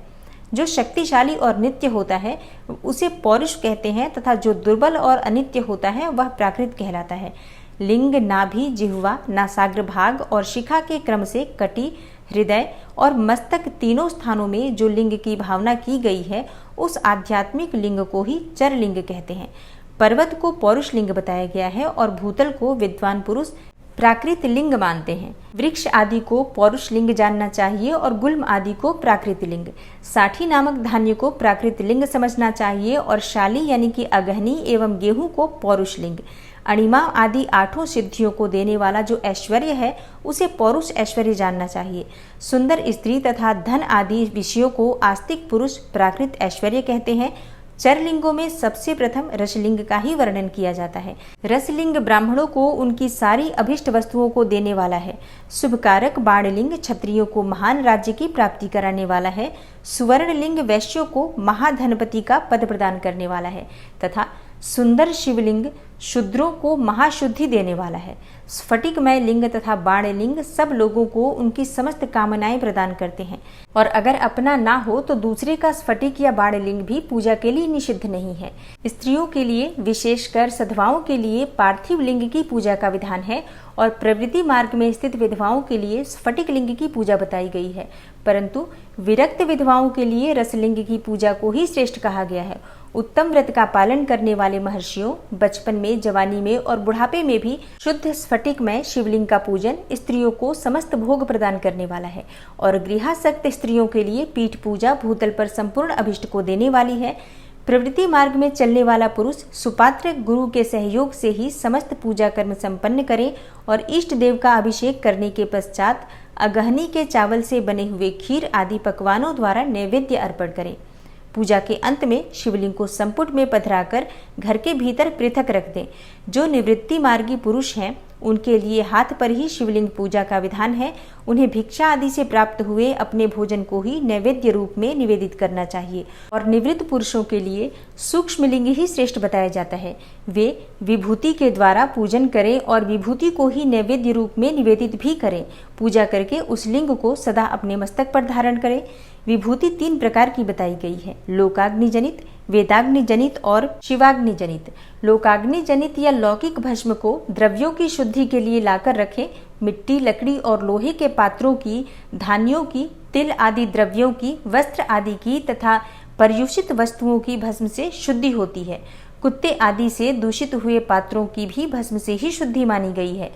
जो शक्तिशाली और नित्य होता है उसे पौरुष कहते हैं तथा जो दुर्बल और अनित्य होता है वह प्राकृत कहलाता है। लिंग, नाभि, जिह्वा, नासाग्र भाग और शिखा के क्रम से कटी, हृदय और मस्तक तीनों स्थानों में जो लिंग की भावना की गई है, उस आध्यात्मिक लिंग को ही चर लिंग कहते हैं। पर्वत को पौरुष लिंग बताया गया है और भूतल को विद्वान पुरुष प्राकृत लिंग मानते हैं। वृक्ष आदि को पौरुष लिंग जानना चाहिए और गुल्म आदि को प्राकृत लिंग। साठी नामक धान्य को प्राकृत लिंग समझना चाहिए और शाली यानी कि अगहनी एवं गेहूं को पौरुष लिंग। अणिमा आदि 8 सिद्धियों को देने वाला जो ऐश्वर्य है, उसे पौरुष ऐश्वर्य जानना चाहिए। सुंदर स्त्री तथा धन आदि विषयों को आस्तिक पुरुष प्राकृत ऐश्वर्य कहते हैं। चरलिंगों में सबसे प्रथम रसलिंग का ही वर्णन किया जाता है। रसलिंग ब्राह्मणों को उनकी सारी अभिष्ट वस्तुओं को देने वाला है। शुभकारक बाणलिंग क्षत्रियों को महान राज्य की प्राप्ति कराने वाला है। सुवर्णलिंग वैश्यों को महाधनपति का पद प्रदान करने वाला है तथा सुंदर शिवलिंग शूद्रों को महाशुद्धि देने वाला है। स्फटिकमय लिंग तथा बाणलिंग सब लोगों को उनकी समस्त कामनाएं प्रदान करते हैं और अगर अपना ना हो तो दूसरे का स्फटिक या बाणलिंग भी पूजा के लिए निषिद्ध नहीं है। स्त्रियों के लिए, विशेषकर सधवाओं के लिए पार्थिव लिंग की पूजा का विधान है और प्रवृत्ति मार्ग में स्थित विधवाओं के लिए स्फटिक लिंग की पूजा बताई गई है, परंतु विरक्त विधवाओं के लिए रसलिंग की पूजा को ही श्रेष्ठ कहा गया है। उत्तम व्रत का पालन करने वाले महर्षियों बचपन में, जवानी में और बुढ़ापे में भी शुद्ध स्फटिकमय शिवलिंग का पूजन स्त्रियों को समस्त भोग प्रदान करने वाला है और गृहासक्त स्त्रियों के लिए पीठ पूजा भूतल पर संपूर्ण अभिष्ट को देने वाली है। प्रवृत्ति मार्ग में चलने वाला पुरुष सुपात्र गुरु के सहयोग से ही समस्त पूजा कर्म संपन्न करे और इष्ट देव का अभिषेक करने के पश्चात अगहनी के चावल से बने हुए खीर आदि पकवानों द्वारा नैवेद्य अर्पण करें। पूजा के अंत में शिवलिंग को संपुट में पधराकर घर के भीतर पृथक रख दें। जो निवृत्ति मार्गी पुरुष हैं, उनके लिए हाथ पर ही शिवलिंग पूजा का विधान है। उन्हें भिक्षा आदि से प्राप्त हुए अपने भोजन को ही नैवेद्य रूप में निवेदित करना चाहिए और निवृत्त पुरुषों के लिए सूक्ष्म लिंग ही श्रेष्ठ बताया जाता है। वे विभूति के द्वारा पूजन करें और विभूति को ही नैवेद्य रूप में निवेदित भी करें। पूजा करके उस लिंग को सदा अपने मस्तक पर धारण करें। विभूति 3 प्रकार की बताई गई है: लोकाग्नि जनित, वेदाग्नि जनित और शिवाग्नि जनित। लोकाग्नि जनित या लौकिक भस्म को द्रव्यों की शुद्धि के लिए लाकर रखें। मिट्टी, लकड़ी और लोहे के पात्रों की, धान्यों की, तिल आदि द्रव्यों की, वस्त्र आदि की तथा पर्युषित वस्तुओं की भस्म से शुद्धि होती है। कुत्ते आदि से दूषित हुए पात्रों की भी भस्म से ही शुद्धि मानी गई है।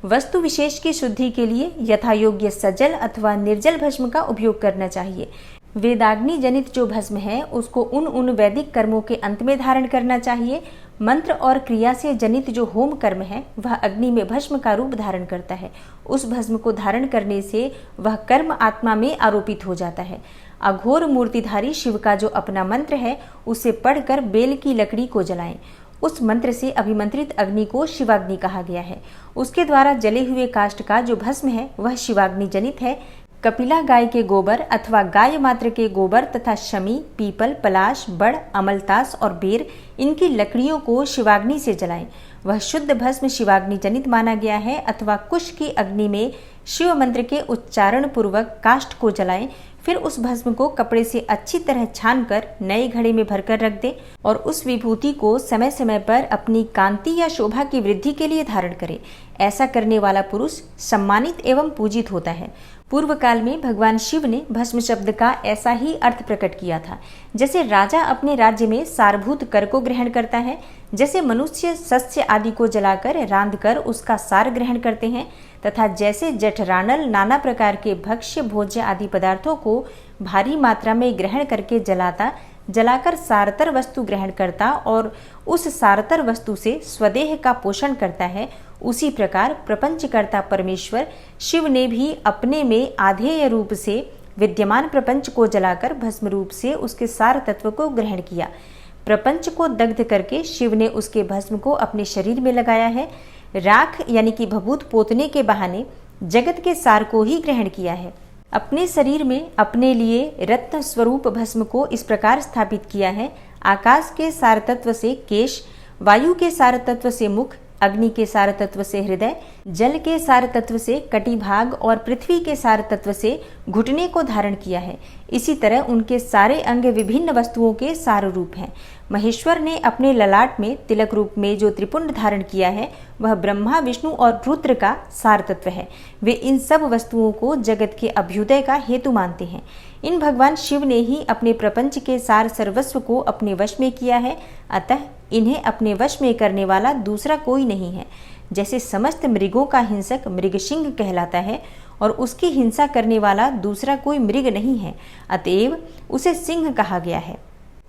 वस्तु विशेष की शुद्धि के लिए यथा योग्य सजल अथवा निर्जल भस्म का उपयोग करना चाहिए। वेदाग्नि जनित जो भस्म है उसको उन वैदिक कर्मों के अंत में धारण करना चाहिए। मंत्र और क्रिया से जनित जो होम कर्म है वह अग्नि में भस्म का रूप धारण करता है। उस भस्म को धारण करने से वह कर्म आत्मा में आरोपित हो जाता है। अघोर मूर्तिधारी शिव का जो अपना मंत्र है उसे पढ़कर बेल की लकड़ी को जलाएं। उस मंत्र से अभिमंत्रित अग्नि को शिवाग्नि कहा गया है। उसके द्वारा जले हुए काष्ठ का जो भस्म है वह शिवाग्नि जनित है। कपिला गाय के गोबर अथवा गाय मात्र के गोबर तथा शमी, पीपल, पलाश, बड़, अमलतास और बेर इनकी लकड़ियों को शिवाग्नि से जलाएं। वह शुद्ध भस्म शिवाग्नि जनित माना गया है। अथवा कुश की अग्नि में शिव मंत्र के उच्चारण पूर्वक काष्ठ को जलाएं। फिर उस भस्म को कपड़े से अच्छी तरह छानकर नए घड़े में भरकर रख दें और उस विभूति को समय समय पर अपनी कांति या शोभा की वृद्धि के लिए धारण करें। ऐसा करने वाला पुरुष सम्मानित एवं पूजित होता है। पूर्व काल में भगवान शिव ने भस्म शब्द का ऐसा ही अर्थ प्रकट किया था। जैसे राजा अपने राज्य में सारभूत कर को ग्रहण करता है, जैसे मनुष्य सस्य आदि को जलाकर रांधकर उसका सार ग्रहण करते हैं, तथा जैसे जठरानल नाना प्रकार के भक्ष्य भोज्य आदि पदार्थों को भारी मात्रा में ग्रहण करके जलाकर सारतर वस्तु ग्रहण करता और उस सारतर वस्तु से स्वदेह का पोषण करता है, उसी प्रकार प्रपंचकर्ता परमेश्वर शिव ने भी अपने में आधेय रूप से विद्यमान प्रपंच को जलाकर भस्म रूप से उसके सार तत्व को ग्रहण किया। प्रपंच को दग्ध करके शिव ने उसके भस्म को अपने शरीर में लगाया है। राख यानी कि भभूत पोतने के बहाने जगत के सार को ही ग्रहण किया है। अपने शरीर में अपने लिए रत्न स्वरूप भस्म को इस प्रकार स्थापित किया है। आकाश के सार तत्व से केश, वायु के सार तत्व से मुख, अग्नि के सार तत्व से हृदय, जल के सार तत्व से कटिभाग और पृथ्वी के सार तत्व से घुटने को धारण किया है। इसी तरह उनके सारे अंग विभिन्न वस्तुओं के सार रूप हैं। महेश्वर ने अपने ललाट में तिलक रूप में जो त्रिपुंड धारण किया है वह ब्रह्मा, विष्णु और रुद्र का सार तत्व है। वे इन सब वस्तुओं को जगत के अभ्युदय का हेतु मानते हैं। इन भगवान शिव ने ही अपने प्रपंच के सार सर्वस्व को अपने वश में किया है। अतः इन्हें अपने वश में करने वाला दूसरा कोई नहीं है। जैसे समस्त मृगों का हिंसक मृगसिंह कहलाता है और उसकी हिंसा करने वाला दूसरा कोई मृग नहीं है, अतएव उसे सिंह कहा गया है।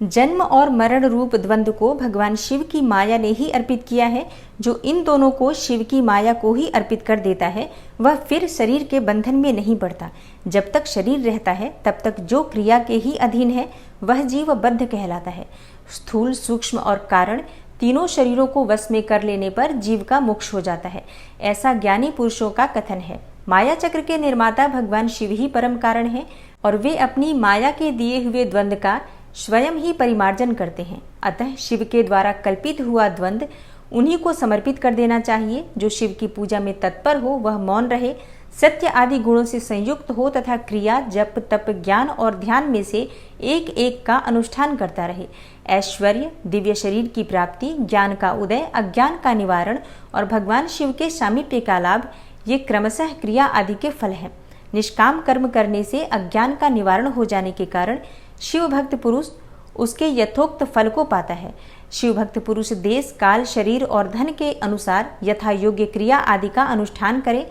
जन्म और मरण रूप द्वंद्व को भगवान शिव की माया ने ही अर्पित किया है। जो इन दोनों को शिव की माया को ही अर्पित कर देता है वह फिर शरीर के बंधन में नहीं पड़ता। जब तक शरीर रहता है तब तक जो क्रिया के ही अधीन है वह जीव बद्ध कहलाता है। स्थूल, सूक्ष्म और कारण तीनों शरीरों को वश में कर लेने पर जीव का मोक्ष हो जाता है, ऐसा ज्ञानी पुरुषों का कथन है। माया चक्र के निर्माता भगवान शिव ही परम कारण है और वे अपनी माया के दिए हुए द्वंद्व का स्वयं ही परिमार्जन करते हैं। अतः शिव के द्वारा कल्पित हुआ द्वंद्व उन्हीं को समर्पित कर देना चाहिए। जो शिव की पूजा में तत्पर हो वह मौन रहे, सत्य आदि गुणों से संयुक्त हो तथा क्रिया, जप, तप, ज्ञान और ध्यान में से एक एक का अनुष्ठान करता रहे। ऐश्वर्य, दिव्य शरीर की प्राप्ति, ज्ञान का उदय, अज्ञान का निवारण और भगवान शिव के सामीप्य का लाभ, ये क्रमशः क्रिया आदि के फल हैं। निष्काम कर्म करने से अज्ञान का निवारण हो जाने के कारण शिव भक्त पुरुष उसके यथोक्त फल को पाता है। शिव भक्त पुरुष देश, काल, शरीर और धन के अनुसार यथा योग्य क्रिया आदि का अनुष्ठान करे।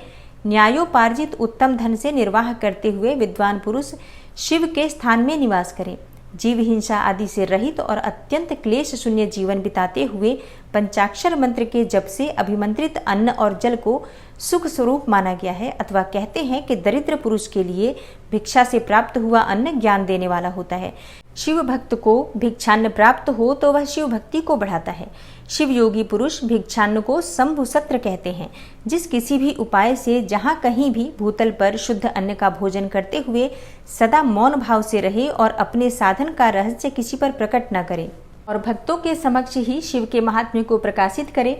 न्यायोपार्जित उत्तम धन से निर्वाह करते हुए विद्वान पुरुष शिव के स्थान में निवास करें। जीव हिंसा आदि से रहित और अत्यंत क्लेश शून्य जीवन बिताते हुए पंचाक्षर मंत्र के जप से अभिमंत्रित अन्न और जल को सुख स्वरूप माना गया है। अथवा कहते हैं कि दरिद्र पुरुष के लिए भिक्षा से प्राप्त हुआ अन्न ज्ञान देने वाला होता है। शिव भक्त को भिक्षान्न प्राप्त हो तो वह शिव भक्ति को बढ़ाता है। शिव योगी पुरुष भिक्षान्न को शंभु सत्र कहते हैं। जिस किसी भी उपाय से जहाँ कहीं भी भूतल पर शुद्ध अन्न का भोजन करते हुए सदा मौन भाव से रहे और अपने साधन का रहस्य किसी पर प्रकट न करे और भक्तों के समक्ष ही शिव के महात्म्य को प्रकाशित करे,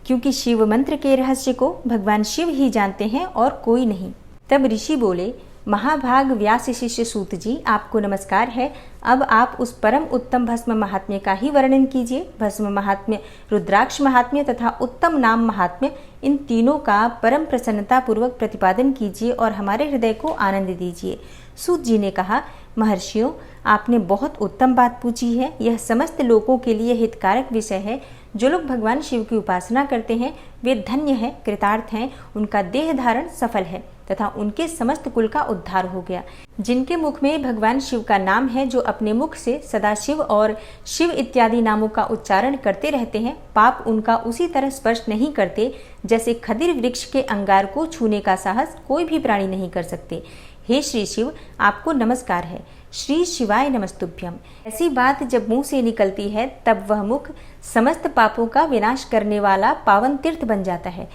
क्योंकि शिव मंत्र के रहस्य को भगवान शिव ही जानते हैं और कोई नहीं। तब ऋषि बोले, महाभाग व्यास शिष्य सूत जी, आपको नमस्कार है। अब आप उस परम उत्तम भस्म महात्म्य का ही वर्णन कीजिए। भस्म महात्म्य, रुद्राक्ष महात्म्य तथा उत्तम नाम महात्म्य, इन तीनों का परम प्रसन्नता पूर्वक प्रतिपादन कीजिए और हमारे हृदय को आनंद दीजिए। सूत जी ने कहा, महर्षियों, आपने बहुत उत्तम बात पूछी है। यह समस्त लोगों के लिए हितकारक विषय है। जो लोग भगवान शिव की उपासना करते हैं वे धन्य हैं, कृतार्थ हैं, उनका देह धारण सफल है तथा उनके समस्त कुल का उद्धार हो गया। जिनके मुख में भगवान शिव का नाम है, जो अपने मुख से सदाशिव और शिव इत्यादि नामों का उच्चारण करते रहते हैं, पाप उनका उसी तरह स्पर्श नहीं करते जैसे खदिर वृक्ष के अंगार को छूने का साहस कोई भी प्राणी नहीं कर सकते। हे श्री शिव, आपको नमस्कार है। श्री शिवाय नमस्तुभ्यम। ऐसी बात जब मुंह से निकलती है तब वह मुख समस्त पापों का विनाश करने वाला पावन तीर्थ बन जाता है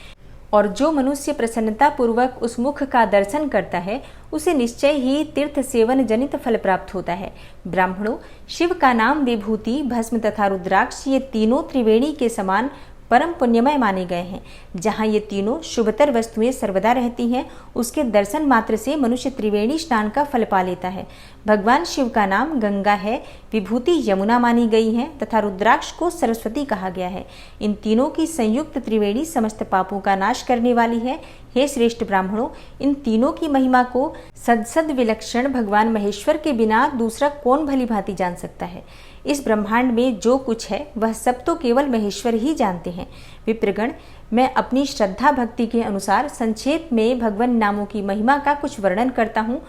और जो मनुष्य प्रसन्नता पूर्वक उस मुख का दर्शन करता है उसे निश्चय ही तीर्थ सेवन जनित फल प्राप्त होता है। ब्राह्मणों, शिव का नाम, विभूति, भस्म तथा रुद्राक्ष ये तीनों त्रिवेणी के समान परम पुण्यमय माने गए हैं। जहाँ ये तीनों शुभतर वस्तुएं सर्वदा रहती हैं, उसके दर्शन मात्र से मनुष्य त्रिवेणी स्नान का फल पा लेता है। भगवान शिव का नाम गंगा है, विभूति यमुना मानी गई है तथा रुद्राक्ष को सरस्वती कहा गया है। इन तीनों की संयुक्त त्रिवेणी समस्त पापों का नाश करने वाली है। हे श्रेष्ठ ब्राह्मणों, इन तीनों की महिमा को सद विलक्षण भगवान महेश्वर के बिना दूसरा कौन भली भांति जान सकता है। इस ब्रह्मांड में जो कुछ है वह सब तो केवल महेश्वर ही जानते हैं। विप्रगण, मैं अपनी श्रद्धा भक्ति के अनुसार संक्षेप में भगवान नामों की महिमा का कुछ वर्णन करता हूँ।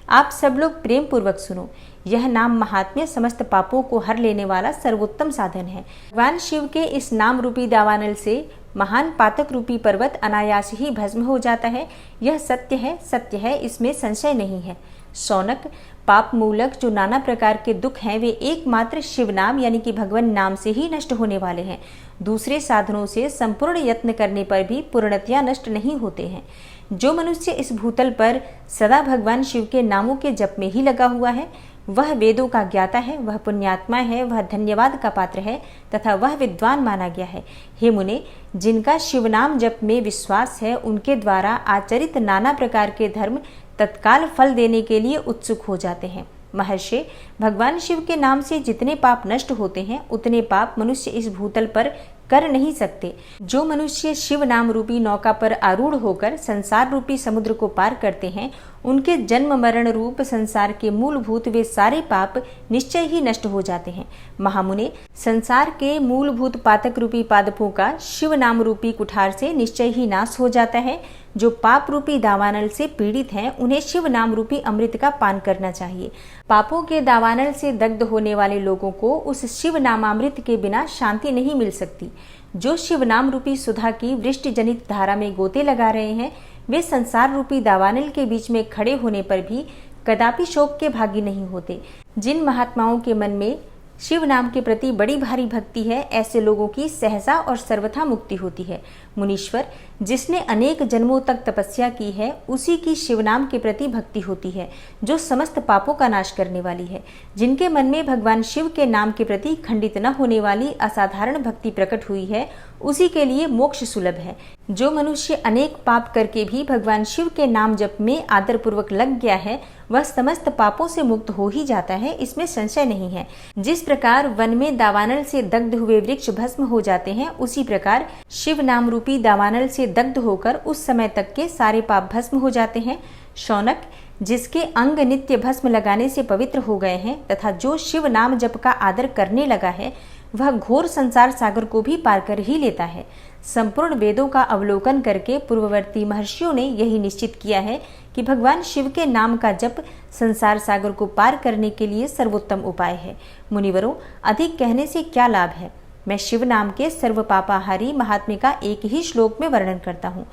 आप सब लोग प्रेम पूर्वक सुनो। यह नाम महात्म्य समस्त पापों को हर लेने वाला सर्वोत्तम साधन है। भगवान शिव के इस नाम रूपी दावानल से महान पातक रूपी पर्वत अनायास ही भस्म हो जाता है। यह सत्य है, इसमें संशय नहीं है। शौनक, पाप मूलक जो नाना प्रकार के दुख हैं वे एकमात्र शिव नाम यानी कि भगवान नाम से ही नष्ट होने वाले हैं। दूसरे साधनों से संपूर्ण यत्न करने पर भी पूर्णतया नष्ट नहीं होते हैं। जो मनुष्य इस भूतल पर सदा भगवान शिव के नामों के जप में ही लगा हुआ है वह वेदों का ज्ञाता है, वह पुण्यात्मा है, वह धन्यवाद का पात्र है तथा वह विद्वान माना गया है। हे मुने, जिनका शिव नाम जप में विश्वास है उनके द्वारा आचरित नाना प्रकार के धर्म तत्काल फल देने के लिए उत्सुक हो जाते हैं। महर्षि, भगवान शिव के नाम से जितने पाप नष्ट होते हैं उतने पाप मनुष्य इस भूतल पर कर नहीं सकते। जो मनुष्य शिव नाम रूपी नौका पर आरूढ़ होकर संसार रूपी समुद्र को पार करते हैं उनके जन्म मरण रूप संसार के मूलभूत वे सारे पाप निश्चय ही नष्ट हो जाते हैं। महामुने, संसार के मूलभूत पातक रूपी पादपों का शिव नाम रूपी कुठार से निश्चय ही नाश हो जाता है। जो पाप रूपी दावानल से पीड़ित हैं उन्हें शिव नाम रूपी अमृत का पान करना चाहिए। पापों के दावानल से दग्ध होने वाले लोगों को उस शिव नामामृत के बिना शांति नहीं मिल सकती। जो शिव नाम रूपी सुधा की वृष्टि जनित धारा में गोते लगा रहे हैं वे संसार रूपी दावानल के बीच में खड़े होने पर भी कदापि शोक के भागी नहीं होते। जिन महात्माओं के मन में शिव नाम के प्रति बड़ी भारी भक्ति है ऐसे लोगों की सहसा और सर्वथा मुक्ति होती है। मुनीश्वर, जिसने अनेक जन्मों तक तपस्या की है उसी की शिव नाम के प्रति भक्ति होती है जो समस्त पापों का नाश करने वाली है। जिनके मन में भगवान शिव के नाम के प्रति खंडित न होने वाली असाधारण भक्ति प्रकट हुई है उसी के लिए मोक्ष सुलभ है। जो मनुष्य अनेक पाप करके भी भगवान शिव के नाम जप में आदर पूर्वक लग गया है वह समस्त पापों से मुक्त हो ही जाता है, इसमें संशय नहीं है। जिस प्रकार वन में दावानल से दग्ध हुए वृक्ष भस्म हो जाते हैं उसी प्रकार शिव नाम रूपी दावानल से दग्ध होकर उस समय तक के सारे पाप भस्म हो जाते हैं। शौनक, जिसके अंग नित्य भस्म लगाने से पवित्र हो गए हैं तथा जो शिव नाम जप का आदर करने लगा है वह घोर संसार सागर को भी पार कर ही लेता है। संपूर्ण वेदों का अवलोकन करके पूर्ववर्ती महर्षियों ने यही निश्चित किया है कि भगवान शिव के नाम का जप संसार सागर को पार करने के लिए सर्वोत्तम उपाय है। मुनिवरों, अधिक कहने से क्या लाभ है। मैं शिव नाम के सर्व पापाहारी महात्म्य का एक ही श्लोक में वर्णन करता हूँ।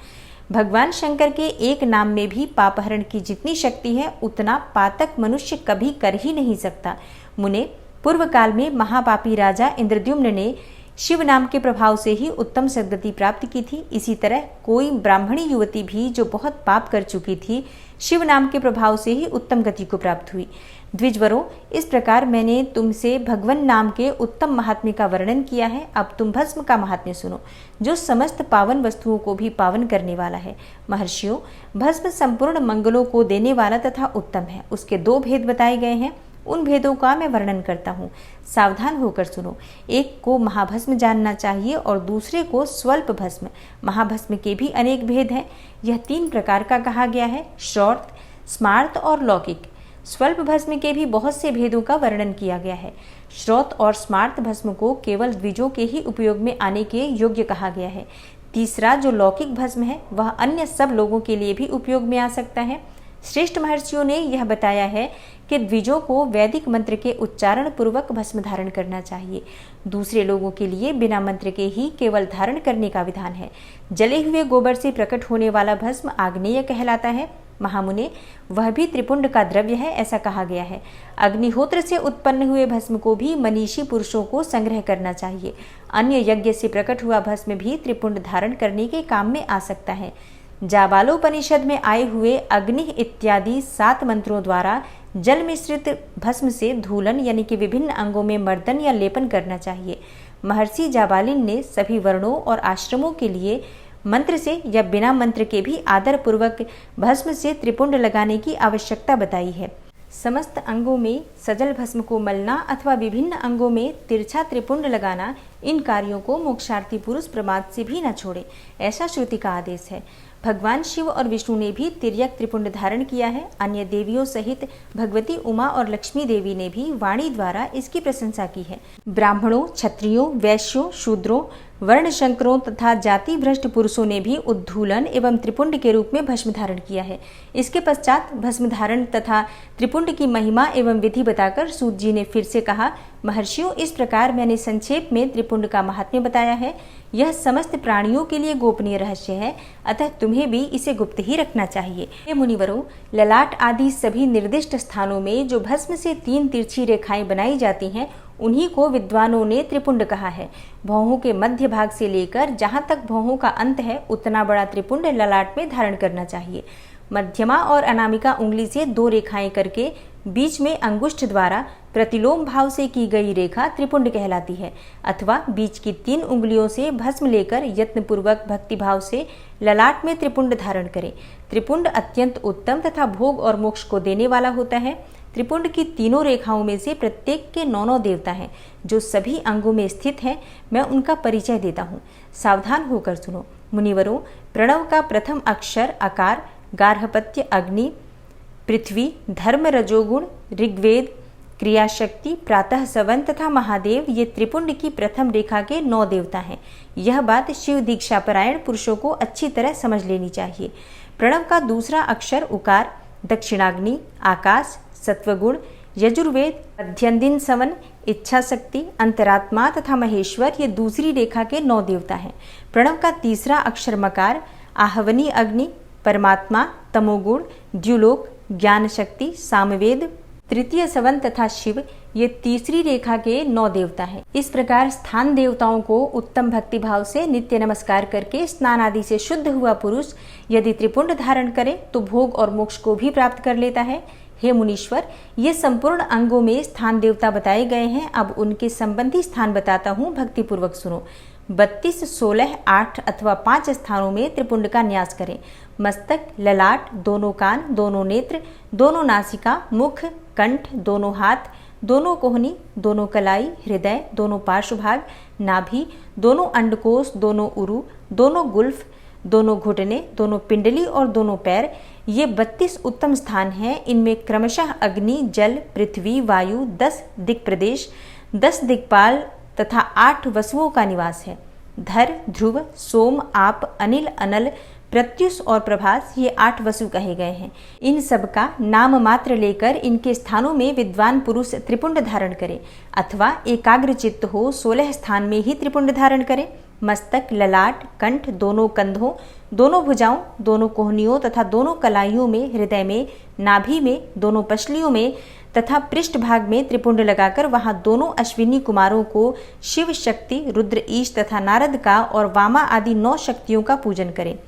भगवान शंकर के एक नाम में भी पापहरण की जितनी शक्ति है उतना पातक मनुष्य कभी कर ही नहीं सकता। मुने, पूर्व काल में महापापी राजा इंद्रद्युम्न ने शिव नाम के प्रभाव से ही उत्तम सद्गति प्राप्त की थी। इसी तरह कोई ब्राह्मणी युवती भी जो बहुत पाप कर चुकी थी शिव नाम के प्रभाव से ही उत्तम गति को प्राप्त हुई। द्विजवरों, इस प्रकार मैंने तुमसे भगवान नाम के उत्तम महात्म्य का वर्णन किया है। अब तुम भस्म का महात्म्य सुनो जो समस्त पावन वस्तुओं को भी पावन करने वाला है। महर्षियों, भस्म संपूर्ण मंगलों को देने वाला तथा उत्तम है। उसके दो भेद बताए गए हैं, उन भेदों का मैं वर्णन करता हूँ, सावधान होकर सुनो। एक को महाभस्म जानना चाहिए और दूसरे को स्वल्प भस्म। महाभस्म के भी अनेक भेद हैं। यह 3 प्रकार का कहा गया है, श्रौत, स्मार्त और लौकिक। स्वल्प भस्म के भी बहुत से भेदों का वर्णन किया गया है। श्रौत और स्मार्त भस्म को केवल द्विजों के ही उपयोग में आने के योग्य कहा गया है। तीसरा जो लौकिक भस्म है वह अन्य सब लोगों के लिए भी उपयोग में आ सकता है। श्रेष्ठ महर्षियों ने यह बताया है कि द्विजों को वैदिक मंत्र के उच्चारण पूर्वक भस्म धारण करना चाहिए। दूसरे लोगों के लिए बिना मंत्र के ही केवल धारण करने का विधान है। जले हुए गोबर से प्रकट होने वाला भस्म आग्नेय कहलाता है। महामुने, वह भी त्रिपुंड का द्रव्य है, ऐसा कहा गया है। अग्निहोत्र से उत्पन्न हुए भस्म को भी मनीषी पुरुषों को संग्रह करना चाहिए। अन्य यज्ञ से प्रकट हुआ भस्म भी त्रिपुंड धारण करने के काम में आ सकता है। जाबालोपनिषद में आए हुए अग्नि इत्यादि 7 मंत्रों द्वारा जल मिश्रित भस्म से धूलन यानी कि विभिन्न अंगों में मर्दन या लेपन करना चाहिए। महर्षि जाबालिन ने सभी वर्णों और आश्रमों के लिए मंत्र से या बिना मंत्र के भी आदर पूर्वक भस्म से त्रिपुंड लगाने की आवश्यकता बताई है। समस्त अंगों में सजल भस्म को मलना अथवा विभिन्न अंगों में तिरछा त्रिपुंड लगाना, इन कार्यों को मोक्षार्थी पुरुष प्रमाद से भी न छोड़े, ऐसा श्रुति का आदेश है। भगवान शिव और विष्णु ने भी तिर्यक त्रिपुंड धारण किया है। अन्य देवियों सहित भगवती उमा और लक्ष्मी देवी ने भी वाणी द्वारा इसकी प्रशंसा की है। ब्राह्मणों, क्षत्रियों, वैश्यों, शूद्रों, वर्णशंकरों तथा जाति भ्रष्ट पुरुषों ने भी उद्धूलन एवं त्रिपुंड के रूप में भस्म धारण किया है। इसके पश्चात भस्म धारण तथा त्रिपुंड की महिमा एवं विधि बताकर सूत जी ने फिर से कहा, महर्षियों, इस प्रकार मैंने संक्षेप में त्रिपुंड का महात्म्य बताया है। यह समस्त प्राणियों के लिए गोपनीय रहस्य है, अतः तुम्हें भी इसे गुप्त ही रखना चाहिए। हे मुनिवरों, ललाट आदि सभी निर्दिष्ट स्थानों में जो भस्म से 3 तिरछी रेखाएं बनाई जाती हैं, उन्हीं को विद्वानों ने त्रिपुंड कहा है। भौहों के मध्य भाग से लेकर जहाँ तक भौहों का अंत है, उतना बड़ा त्रिपुंड ललाट में धारण करना चाहिए। मध्यमा और अनामिका उंगली से 2 रेखाएं करके बीच में अंगुष्ठ द्वारा प्रतिलोम भाव से की गई रेखा त्रिपुंड कहलाती है। अथवा बीच की 3 उंगलियों से भस्म लेकर यत्नपूर्वक भक्तिभाव से ललाट में त्रिपुंड धारण करें। त्रिपुंड अत्यंत उत्तम तथा भोग और मोक्ष को देने वाला होता है। त्रिपुंड की 3 रेखाओं में से प्रत्येक के 9 देवता हैं, जो सभी अंगों में स्थित हैं। मैं उनका परिचय देता हूँ, सावधान होकर सुनो। मुनिवरों, प्रणव का प्रथम अक्षर अकार, गार्हपत्य अग्नि, पृथ्वी, धर्म रजोगुण, ऋग्वेद, क्रियाशक्ति, प्रातः सवन तथा महादेव, ये त्रिपुंड की प्रथम रेखा के 9 देवता हैं। यह बात शिव दीक्षापरायण पुरुषों को अच्छी तरह समझ लेनी चाहिए। प्रणव का दूसरा अक्षर उकार, दक्षिणाग्नि, आकाश, सत्वगुण, यजुर्वेद, अध्ययन सवन, इच्छा शक्ति, अंतरात्मा तथा महेश्वर, ये दूसरी रेखा के 9 देवता हैं। प्रणव का तीसरा अक्षर मकार, आहवनी अग्नि, परमात्मा, तमोगुण, द्युलोक, ज्ञान शक्ति, सामवेद, तृतीय सवन तथा शिव, ये तीसरी रेखा के 9 देवता हैं। इस प्रकार स्थान देवताओं को उत्तम भक्तिभाव से नित्य नमस्कार करके स्नान आदि से शुद्ध हुआ पुरुष यदि त्रिपुंड धारण करे तो भोग और मोक्ष को भी प्राप्त कर लेता है। हे मुनीश्वर, ये संपूर्ण अंगों में स्थान देवता बताए गए हैं। अब उनके संबंधी स्थान बताता हूँ, भक्तिपूर्वक सुनो। 32, 16, 8 अथवा 5 स्थानों में त्रिपुंड का न्यास करें। मस्तक, ललाट, दोनों कान, दोनों नेत्र, दोनों नासिका, मुख, कंठ, दोनों हाथ, दोनों कोहनी, दोनों कलाई, हृदय, दोनों पार्श्वभाग, नाभि, दोनों अंडकोश, दोनों उरु, दोनों गुल्फ, दोनों घुटने, दोनों पिंडली और दोनों पैर, ये 32 उत्तम स्थान हैं। इनमें क्रमशः अग्नि, जल, पृथ्वी, वायु, 10 दिक् प्रदेश, 10 दिक्पाल तथा 8 वसुओं का निवास है। धर, ध्रुव, सोम, आप, अनिल, अनल, प्रत्युष और प्रभास, ये 8 वसु कहे गए हैं। इन सब का नाम मात्र लेकर इनके स्थानों में विद्वान पुरुष त्रिपुंड धारण करे अथवा एकाग्र चित्त हो 16 स्थान में ही त्रिपुंड धारण करे। मस्तक, ललाट, कंठ, दोनों कंधों, दोनों भुजाओं, दोनों कोहनियों तथा दोनों कलाइयों में, हृदय में, नाभि में, दोनों पसलियों में तथा पृष्ठ भाग में त्रिपुंड लगाकर वहां दोनों अश्विनी कुमारों को शिव शक्ति, रुद्र ईश तथा नारद का और वामा आदि 9 शक्तियों का पूजन करें।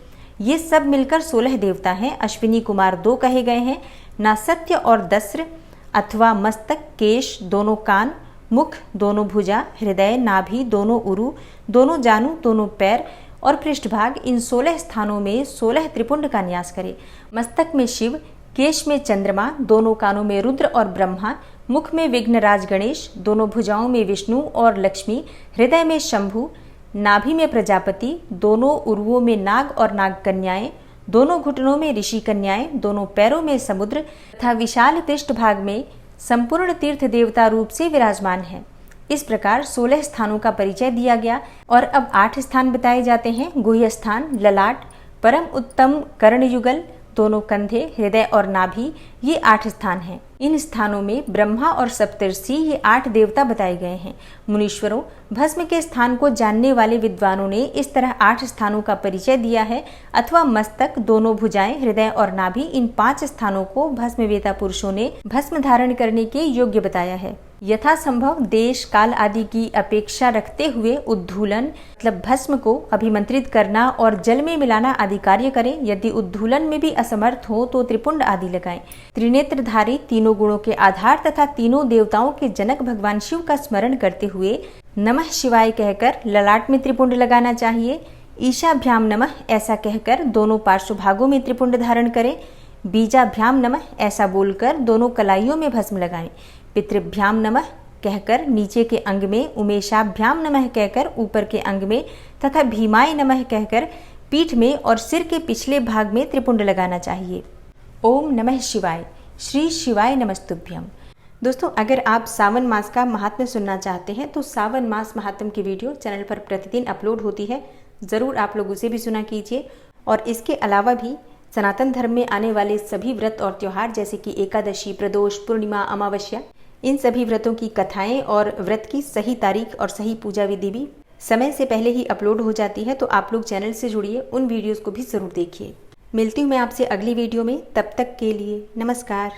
ये सब मिलकर 16 देवता हैं। अश्विनी कुमार 2 कहे गए हैं, नासत्य और दस्र अथवा मस्तक, केश, दोनों कान, मुख, दोनों भुजा, हृदय, नाभि, दोनों उरु, दोनों जानू, दोनों पैर और पृष्ठभाग, इन 16 स्थानों में 16 त्रिपुंड का न्यास करे। मस्तक में शिव, केश में चंद्रमा, दोनों कानों में रुद्र और ब्रह्मा, मुख में विघ्नराज गणेश, दोनों भुजाओं में विष्णु और लक्ष्मी, हृदय में शंभु, नाभि में प्रजापति, दोनों उरुओं में नाग और नाग कन्याएं, दोनों घुटनों में ऋषि कन्याएं, दोनों पैरों में समुद्र तथा विशाल पृष्ठभाग में संपूर्ण तीर्थ देवता रूप से विराजमान है। इस प्रकार 16 स्थानों का परिचय दिया गया और अब 8 स्थान बताए जाते हैं। गुह्य स्थान, ललाट, परम उत्तम कर्णयुगल, दोनों कंधे, हृदय और नाभि, ये 8 स्थान हैं। इन स्थानों में ब्रह्मा और सप्तर्षि, ये 8 देवता बताए गए हैं। मुनीश्वरों, भस्म के स्थान को जानने वाले विद्वानों ने इस तरह 8 स्थानों का परिचय दिया है, अथवा मस्तक, दोनों भुजाएं, हृदय और नाभि, इन 5 स्थानों को भस्मवेता पुरुषों ने भस्म धारण करने के योग्य बताया है। यथासंभव देश काल आदि की अपेक्षा रखते हुए उद्धूलन मतलब भस्म को अभिमंत्रित करना और जल में मिलाना आदि कार्य करें। यदि उद्धूलन में भी असमर्थ हो तो त्रिपुंड आदि लगाएं। त्रिनेत्रधारी, तीनों गुणों के आधार तथा तीनों देवताओं के जनक भगवान शिव का स्मरण करते हुए नमः शिवाय कहकर ललाट में त्रिपुंड लगाना चाहिए। ईशाभ्याम नमः ऐसा कहकर दोनों पार्श्व भागों में त्रिपुंड धारण करें। बीजाभ्याम नमः ऐसा बोलकर दोनों कलाइयों में भस्म लगाएं। पितृभ्याम नमः कहकर नीचे के अंग में, उमेशाभ्याम नमः कहकर ऊपर के अंग में तथा भीमाय नमः कहकर पीठ में और सिर के पिछले भाग में त्रिपुंड लगाना चाहिए। ओम नमः शिवाय। श्री शिवाय नमस्तुभ्यम। दोस्तों, अगर आप सावन मास का महात्म्य सुनना चाहते हैं तो सावन मास महात्म्य की वीडियो चैनल पर प्रतिदिन अपलोड होती है। ज़रूर आप लोग उसे भी सुना कीजिए। और इसके अलावा भी सनातन धर्म में आने वाले सभी व्रत और त्योहार जैसे कि एकादशी, प्रदोष, पूर्णिमा, अमावस्या, इन सभी व्रतों की कथाएं और व्रत की सही तारीख और सही पूजा विधि भी समय से पहले ही अपलोड हो जाती है। तो आप लोग चैनल से जुड़िए, उन वीडियोस को भी ज़रूर देखिए। मिलती हूँ मैं आपसे अगली वीडियो में। तब तक के लिए नमस्कार।